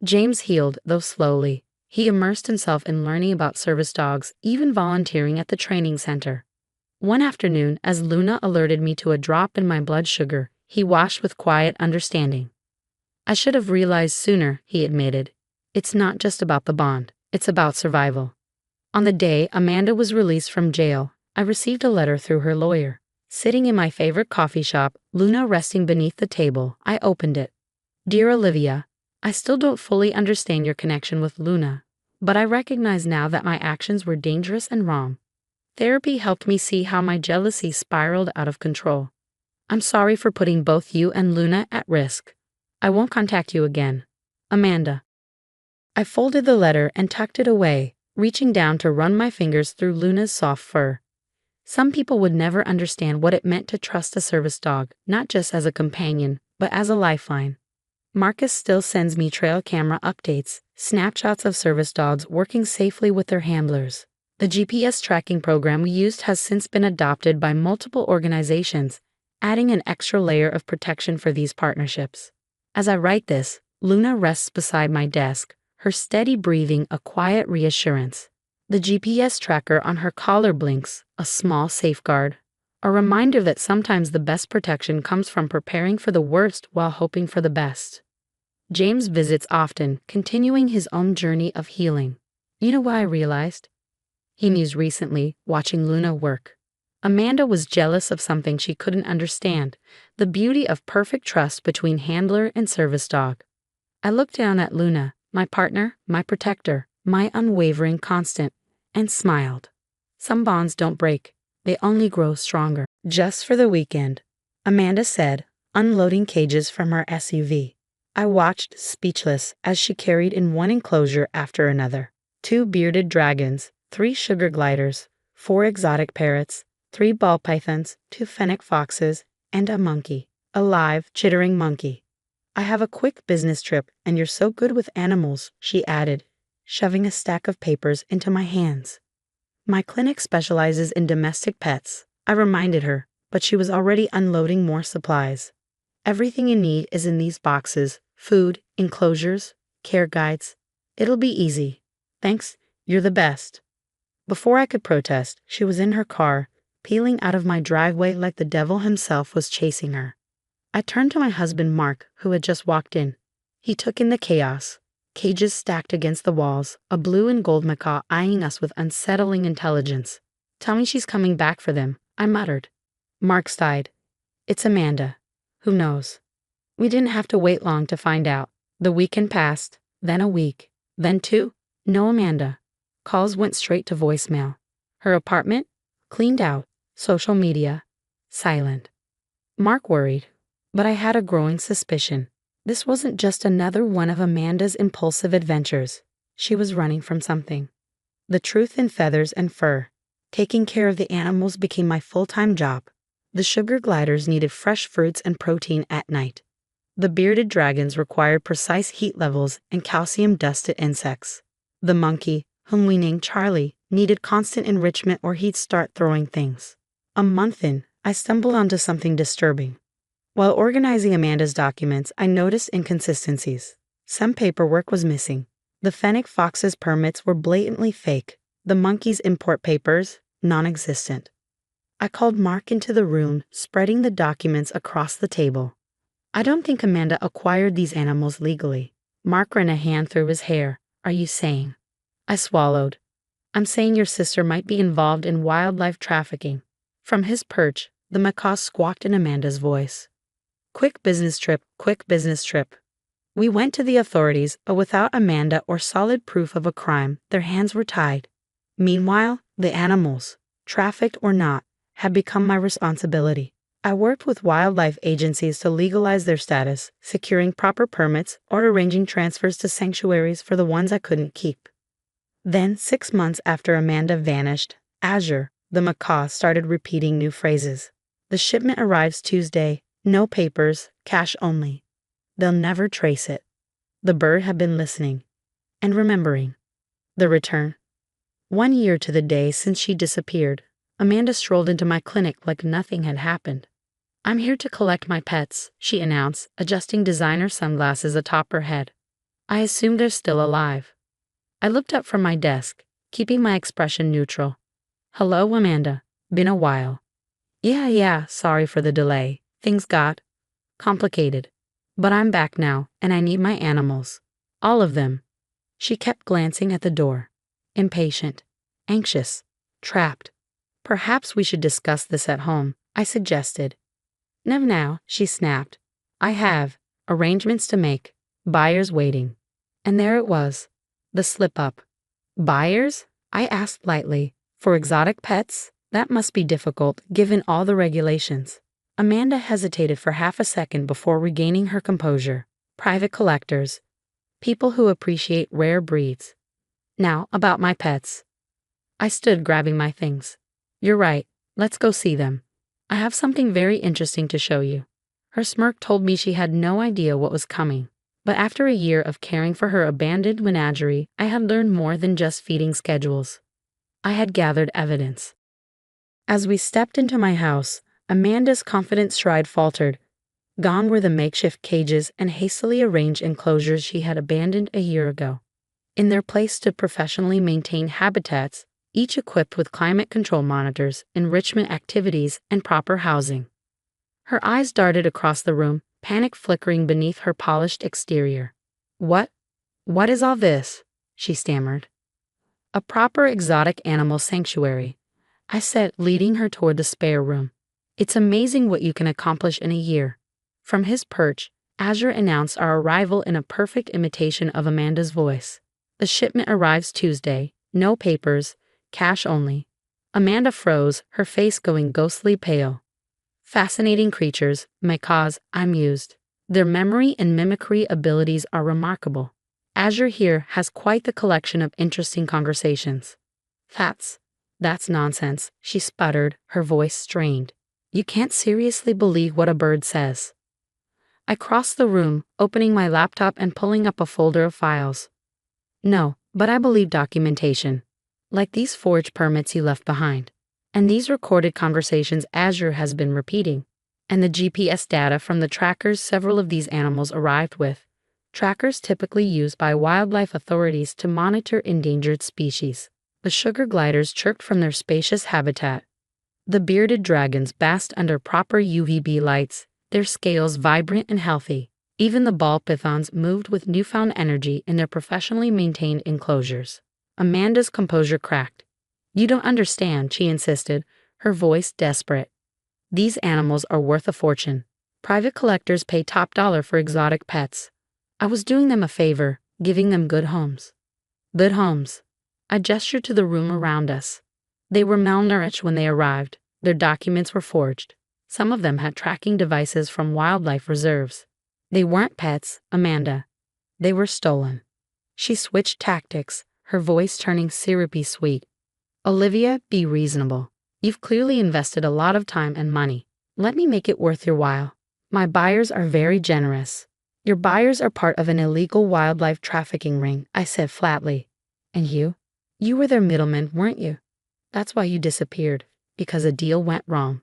James healed, though slowly. He immersed himself in learning about service dogs, even volunteering at the training center. One afternoon, as Luna alerted me to a drop in my blood sugar, he watched with quiet understanding. I should have realized sooner, he admitted. It's not just about the bond, it's about survival. On the day Amanda was released from jail, I received a letter through her lawyer. Sitting in my favorite coffee shop, Luna resting beneath the table, I opened it. Dear Olivia, I still don't fully understand your connection with Luna, but I recognize now that my actions were dangerous and wrong. Therapy helped me see how my jealousy spiraled out of control. I'm sorry for putting both you and Luna at risk. I won't contact you again. Amanda. I folded the letter and tucked it away, reaching down to run my fingers through Luna's soft fur. Some people would never understand what it meant to trust a service dog, not just as a companion, but as a lifeline. Marcus still sends me trail camera updates, snapshots of service dogs working safely with their handlers. The GPS tracking program we used has since been adopted by multiple organizations, adding an extra layer of protection for these partnerships. As I write this, Luna rests beside my desk, her steady breathing a quiet reassurance. The GPS tracker on her collar blinks, a small safeguard. A reminder that sometimes the best protection comes from preparing for the worst while hoping for the best. James visits often, continuing his own journey of healing. You know what I realized? He mused recently, watching Luna work. Amanda was jealous of something she couldn't understand, the beauty of perfect trust between handler and service dog. I looked down at Luna, my partner, my protector, my unwavering constant, and smiled. Some bonds don't break, they only grow stronger. Just for the weekend, Amanda said, unloading cages from her SUV. I watched, speechless, as she carried in one enclosure after another. 2 bearded dragons, 3 sugar gliders, 4 exotic parrots, 3 ball pythons, 2 fennec foxes, and a monkey. A live, chittering monkey. I have a quick business trip, and you're so good with animals, she added, shoving a stack of papers into my hands. My clinic specializes in domestic pets, I reminded her, but she was already unloading more supplies. Everything you need is in these boxes: food, enclosures, care guides. It'll be easy. Thanks, you're the best. Before I could protest, she was in her car, peeling out of my driveway like the devil himself was chasing her. I turned to my husband Mark, who had just walked in. He took in the chaos. Cages stacked against the walls, a blue and gold macaw eyeing us with unsettling intelligence. Tell me she's coming back for them, I muttered. Mark sighed. It's Amanda. Who knows? We didn't have to wait long to find out. The weekend passed, then a week, then 2. No Amanda. Calls went straight to voicemail. Her apartment? Cleaned out. Social media? Silent. Mark worried, but I had a growing suspicion. This wasn't just another one of Amanda's impulsive adventures. She was running from something. The truth in feathers and fur. Taking care of the animals became my full-time job. The sugar gliders needed fresh fruits and protein at night. The bearded dragons required precise heat levels and calcium-dusted insects. The monkey, whom we named Charlie, needed constant enrichment or he'd start throwing things. A month in, I stumbled onto something disturbing. While organizing Amanda's documents, I noticed inconsistencies. Some paperwork was missing. The fennec fox's permits were blatantly fake. The monkey's import papers, non-existent. I called Mark into the room, spreading the documents across the table. I don't think Amanda acquired these animals legally. Mark ran a hand through his hair. Are you saying? I swallowed. I'm saying your sister might be involved in wildlife trafficking. From his perch, the macaw squawked in Amanda's voice. Quick business trip, quick business trip. We went to the authorities, but without Amanda or solid proof of a crime, their hands were tied. Meanwhile, the animals, trafficked or not, had become my responsibility. I worked with wildlife agencies to legalize their status, securing proper permits or arranging transfers to sanctuaries for the ones I couldn't keep. Then, 6 months after Amanda vanished, Azure, the macaw, started repeating new phrases. The shipment arrives Tuesday, no papers, cash only. They'll never trace it. The bird had been listening and remembering. The return. 1 year to the day since she disappeared, Amanda strolled into my clinic like nothing had happened. I'm here to collect my pets, she announced, adjusting designer sunglasses atop her head. I assume they're still alive. I looked up from my desk, keeping my expression neutral. Hello, Amanda. Been a while. Yeah, sorry for the delay. Things got complicated. But I'm back now, and I need my animals. All of them. She kept glancing at the door. Impatient. Anxious. Trapped. Perhaps we should discuss this at home, I suggested. No, now, she snapped. I have arrangements to make. Buyers waiting. And there it was. The slip-up. Buyers? I asked lightly. For exotic pets? That must be difficult, given all the regulations. Amanda hesitated for half a second before regaining her composure. Private collectors. People who appreciate rare breeds. Now, about my pets. I stood grabbing my things. You're right. Let's go see them. I have something very interesting to show you. Her smirk told me she had no idea what was coming. But after a year of caring for her abandoned menagerie, I had learned more than just feeding schedules. I had gathered evidence. As we stepped into my house, Amanda's confident stride faltered. Gone were the makeshift cages and hastily arranged enclosures she had abandoned a year ago. In their place stood professionally maintained habitats, each equipped with climate control monitors, enrichment activities, and proper housing. Her eyes darted across the room, panic flickering beneath her polished exterior. What is all this?" she stammered. "A proper exotic animal sanctuary," I said, leading her toward the spare room. "It's amazing what you can accomplish in a year." From his perch, Azure announced our arrival in a perfect imitation of Amanda's voice. "The shipment arrives Tuesday, no papers, cash only." Amanda froze, her face going ghostly pale. "Fascinating creatures, macaws," I mused. "Their memory and mimicry abilities are remarkable. Azure here has quite the collection of interesting conversations." That's nonsense," she sputtered, her voice strained. "You can't seriously believe what a bird says." I crossed the room, opening my laptop and pulling up a folder of files. "No, but I believe documentation. Like these forged permits you left behind. And these recorded conversations Azure has been repeating. And the GPS data from the trackers several of these animals arrived with. Trackers typically used by wildlife authorities to monitor endangered species." The sugar gliders chirped from their spacious habitat. The bearded dragons basked under proper UVB lights, their scales vibrant and healthy. Even the ball pythons moved with newfound energy in their professionally maintained enclosures. Amanda's composure cracked. "You don't understand," she insisted, her voice desperate. "These animals are worth a fortune. Private collectors pay top dollar for exotic pets. I was doing them a favor, giving them good homes." Good homes. I gestured to the room around us. They were malnourished when they arrived. Their documents were forged. Some of them had tracking devices from wildlife reserves. They weren't pets, Amanda. They were stolen. She switched tactics, her voice turning syrupy sweet. "Olivia, be reasonable. You've clearly invested a lot of time and money. Let me make it worth your while. My buyers are very generous." "Your buyers are part of an illegal wildlife trafficking ring," I said flatly. "And you? You were their middleman, weren't you? That's why you disappeared, because a deal went wrong."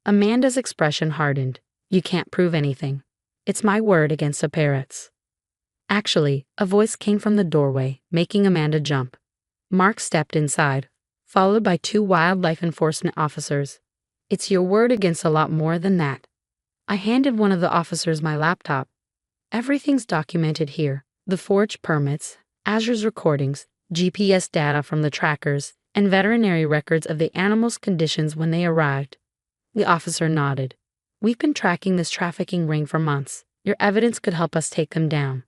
Amanda's expression hardened. "You can't prove anything. It's my word against a parrot's." Actually, a voice came from the doorway, making Amanda jump. Mark stepped inside, followed by 2 wildlife enforcement officers. "It's your word against a lot more than that." I handed one of the officers my laptop. "Everything's documented here. The forged permits, Azure's recordings, GPS data from the trackers, and veterinary records of the animals' conditions when they arrived." The officer nodded. "We've been tracking this trafficking ring for months. Your evidence could help us take them down."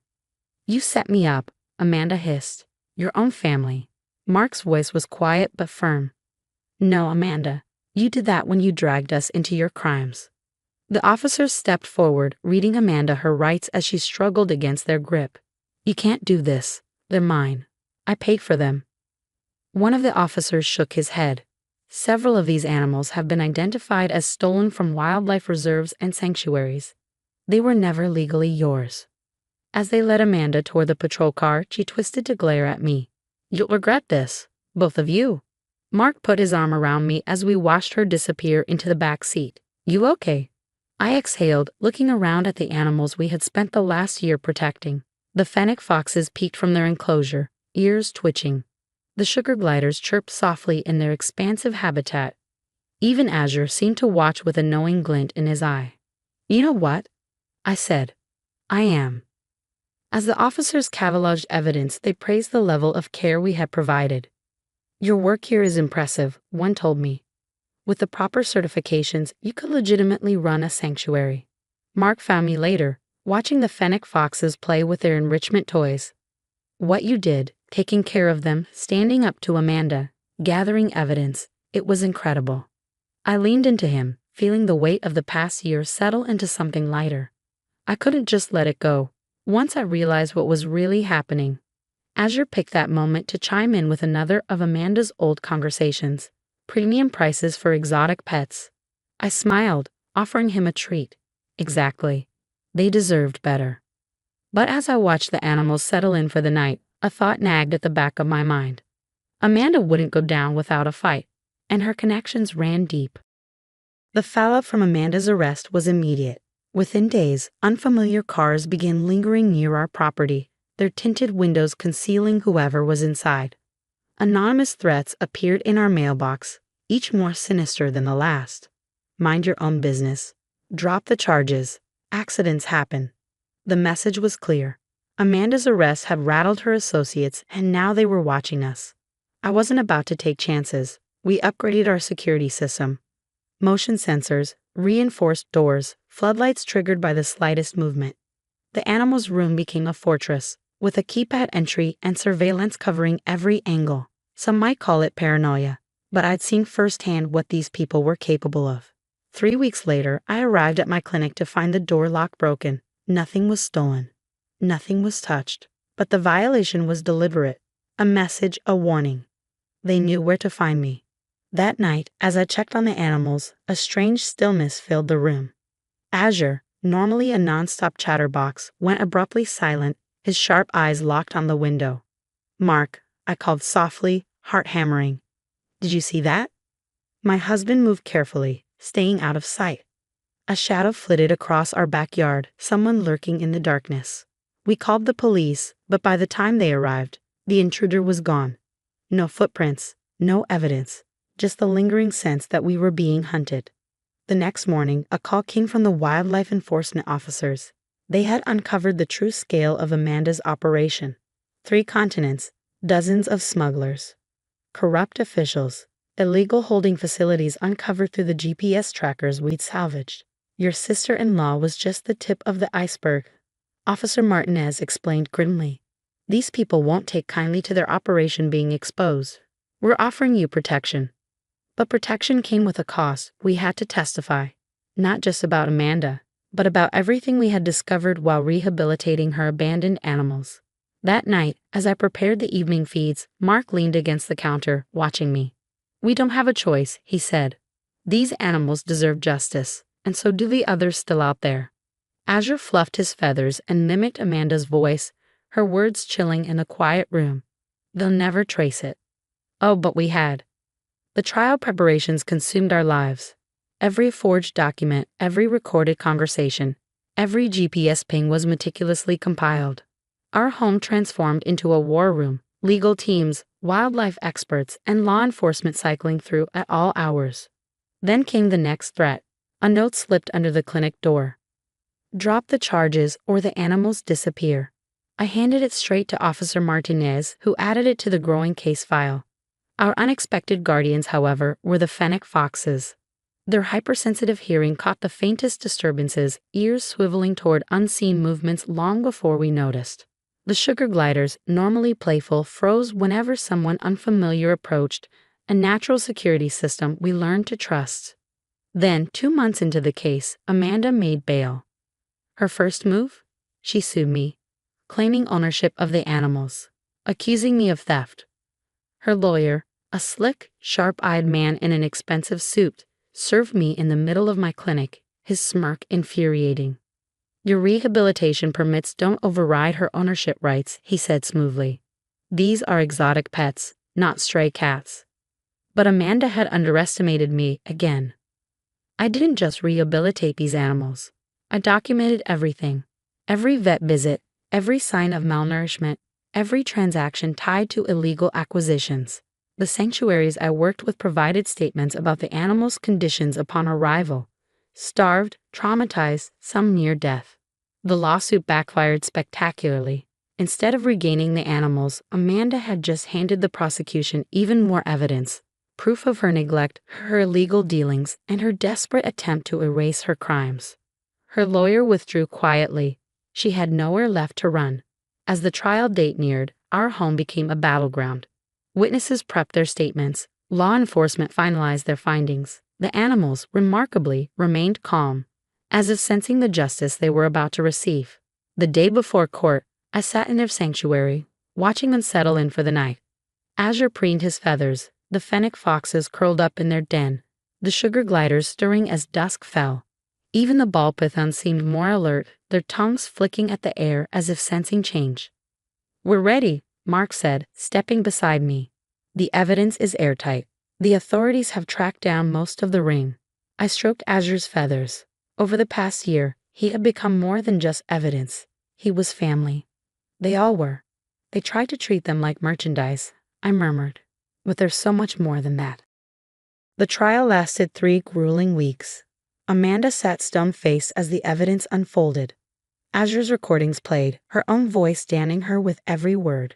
"You set me up," Amanda hissed. "Your own family." Mark's voice was quiet but firm. "No, Amanda. You did that when you dragged us into your crimes." The officers stepped forward, reading Amanda her rights as she struggled against their grip. "You can't do this. They're mine. I paid for them." One of the officers shook his head. "Several of these animals have been identified as stolen from wildlife reserves and sanctuaries. They were never legally yours." As they led Amanda toward the patrol car, she twisted to glare at me. "You'll regret this. Both of you." Mark put his arm around me as we watched her disappear into the back seat. "You okay?" I exhaled, looking around at the animals we had spent the last year protecting. The fennec foxes peeked from their enclosure, ears twitching. The sugar gliders chirped softly in their expansive habitat. Even Azure seemed to watch with a knowing glint in his eye. "You know what?" I said. "I am." As the officers cataloged evidence, they praised the level of care we had provided. "Your work here is impressive," one told me. "With the proper certifications, you could legitimately run a sanctuary." Mark found me later, watching the fennec foxes play with their enrichment toys. "What you did, taking care of them, standing up to Amanda, gathering evidence, it was incredible." I leaned into him, feeling the weight of the past year settle into something lighter. I couldn't just let it go. Once I realized what was really happening. Azure picked that moment to chime in with another of Amanda's old conversations. Premium prices for exotic pets. I smiled, offering him a treat. Exactly. They deserved better. But as I watched the animals settle in for the night, a thought nagged at the back of my mind. Amanda wouldn't go down without a fight, and her connections ran deep. The fallout from Amanda's arrest was immediate. Within days, unfamiliar cars began lingering near our property, their tinted windows concealing whoever was inside. Anonymous threats appeared in our mailbox, each more sinister than the last. Mind your own business. Drop the charges. Accidents happen. The message was clear. Amanda's arrest had rattled her associates, and now they were watching us. I wasn't about to take chances. We upgraded our security system. Motion sensors, reinforced doors, floodlights triggered by the slightest movement. The animal's room became a fortress, with a keypad entry and surveillance covering every angle. Some might call it paranoia, but I'd seen firsthand what these people were capable of. 3 weeks later, I arrived at my clinic to find the door lock broken. Nothing was stolen. Nothing was touched. But the violation was deliberate. A message, a warning. They knew where to find me. That night, as I checked on the animals, a strange stillness filled the room. Azure, normally a non-stop chatterbox, went abruptly silent, his sharp eyes locked on the window. "Mark," I called softly, heart hammering. "Did you see that?" My husband moved carefully, staying out of sight. A shadow flitted across our backyard, someone lurking in the darkness. We called the police, but by the time they arrived, the intruder was gone. No footprints, no evidence, just the lingering sense that we were being hunted. The next morning, a call came from the wildlife enforcement officers. They had uncovered the true scale of Amanda's operation. 3 continents, dozens of smugglers, corrupt officials, illegal holding facilities uncovered through the GPS trackers we'd salvaged. Your sister-in-law was just the tip of the iceberg, Officer Martinez explained grimly. These people won't take kindly to their operation being exposed. We're offering you protection. But protection came with a cost. We had to testify, not just about Amanda, but about everything we had discovered while rehabilitating her abandoned animals. That night, as I prepared the evening feeds, Mark leaned against the counter, watching me. "We don't have a choice," he said. "These animals deserve justice, and so do the others still out there." Azure fluffed his feathers and mimicked Amanda's voice, her words chilling in a quiet room. "They'll never trace it." Oh, but we had. The trial preparations consumed our lives. Every forged document, every recorded conversation, every GPS ping was meticulously compiled. Our home transformed into a war room, legal teams, wildlife experts, and law enforcement cycling through at all hours. Then came the next threat. A note slipped under the clinic door. "Drop the charges or the animals disappear." I handed it straight to Officer Martinez, who added it to the growing case file. Our unexpected guardians, however, were the fennec foxes. Their hypersensitive hearing caught the faintest disturbances, ears swiveling toward unseen movements long before we noticed. The sugar gliders, normally playful, froze whenever someone unfamiliar approached, a natural security system we learned to trust. Then, 2 months into the case, Amanda made bail. Her first move? She sued me, claiming ownership of the animals, accusing me of theft. Her lawyer, a slick, sharp-eyed man in an expensive suit, served me in the middle of my clinic, his smirk infuriating. "Your rehabilitation permits don't override her ownership rights," he said smoothly. "These are exotic pets, not stray cats." But Amanda had underestimated me again. I didn't just rehabilitate these animals. I documented everything. Every vet visit, every sign of malnourishment, every transaction tied to illegal acquisitions. The sanctuaries I worked with provided statements about the animals' conditions upon arrival. Starved, traumatized, some near death. The lawsuit backfired spectacularly. Instead of regaining the animals, Amanda had just handed the prosecution even more evidence. Proof of her neglect, her illegal dealings, and her desperate attempt to erase her crimes. Her lawyer withdrew quietly. She had nowhere left to run. As the trial date neared, our home became a battleground. Witnesses prepped their statements. Law enforcement finalized their findings. The animals, remarkably, remained calm, as if sensing the justice they were about to receive. The day before court, I sat in their sanctuary, watching them settle in for the night. Azure preened his feathers, the fennec foxes curled up in their den, the sugar gliders stirring as dusk fell. Even the ball pythons seemed more alert, their tongues flicking at the air as if sensing change. "We're ready," Mark said, stepping beside me. "The evidence is airtight. The authorities have tracked down most of the ring." I stroked Azure's feathers. Over the past year, he had become more than just evidence. He was family. They all were. They tried to treat them like merchandise, I murmured. But there's so much more than that. The trial lasted 3 grueling weeks. Amanda sat stone-faced as the evidence unfolded. Azure's recordings played, her own voice damning her with every word.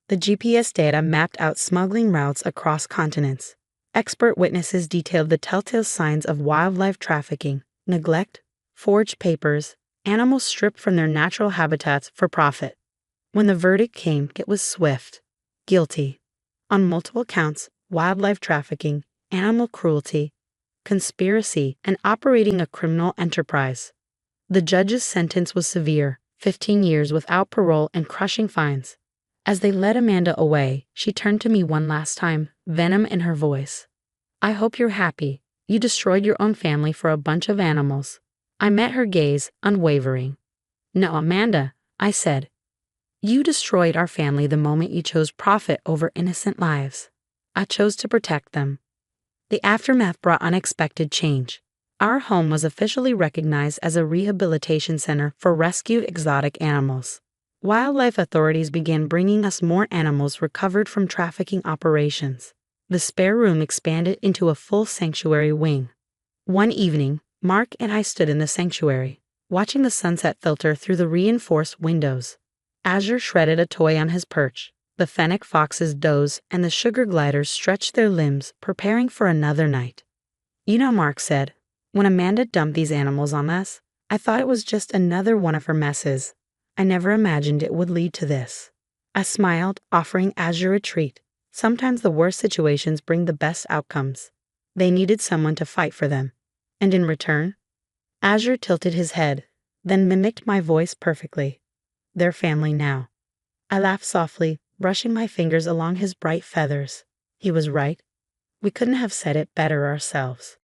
The GPS data mapped out smuggling routes across continents. Expert witnesses detailed the telltale signs of wildlife trafficking, neglect, forged papers, animals stripped from their natural habitats for profit. When the verdict came, it was swift. Guilty. On multiple counts: wildlife trafficking, animal cruelty, conspiracy, and operating a criminal enterprise. The judge's sentence was severe: 15 years without parole and crushing fines. As they led Amanda away, she turned to me one last time, venom in her voice. "I hope you're happy. You destroyed your own family for a bunch of animals." I met her gaze, unwavering. "No, Amanda," I said. "You destroyed our family the moment you chose profit over innocent lives. I chose to protect them." The aftermath brought unexpected change. Our home was officially recognized as a rehabilitation center for rescued exotic animals. Wildlife authorities began bringing us more animals recovered from trafficking operations. The spare room expanded into a full sanctuary wing. One evening, Mark and I stood in the sanctuary, watching the sunset filter through the reinforced windows. Azure shredded a toy on his perch. The fennec foxes dozed, and the sugar gliders stretched their limbs, preparing for another night. "You know," Mark said, "when Amanda dumped these animals on us, I thought it was just another one of her messes. I never imagined it would lead to this." I smiled, offering Azure a treat. Sometimes the worst situations bring the best outcomes. They needed someone to fight for them. And in return? Azure tilted his head, then mimicked my voice perfectly. "They're family now." I laughed softly, brushing my fingers along his bright feathers. He was right. We couldn't have said it better ourselves.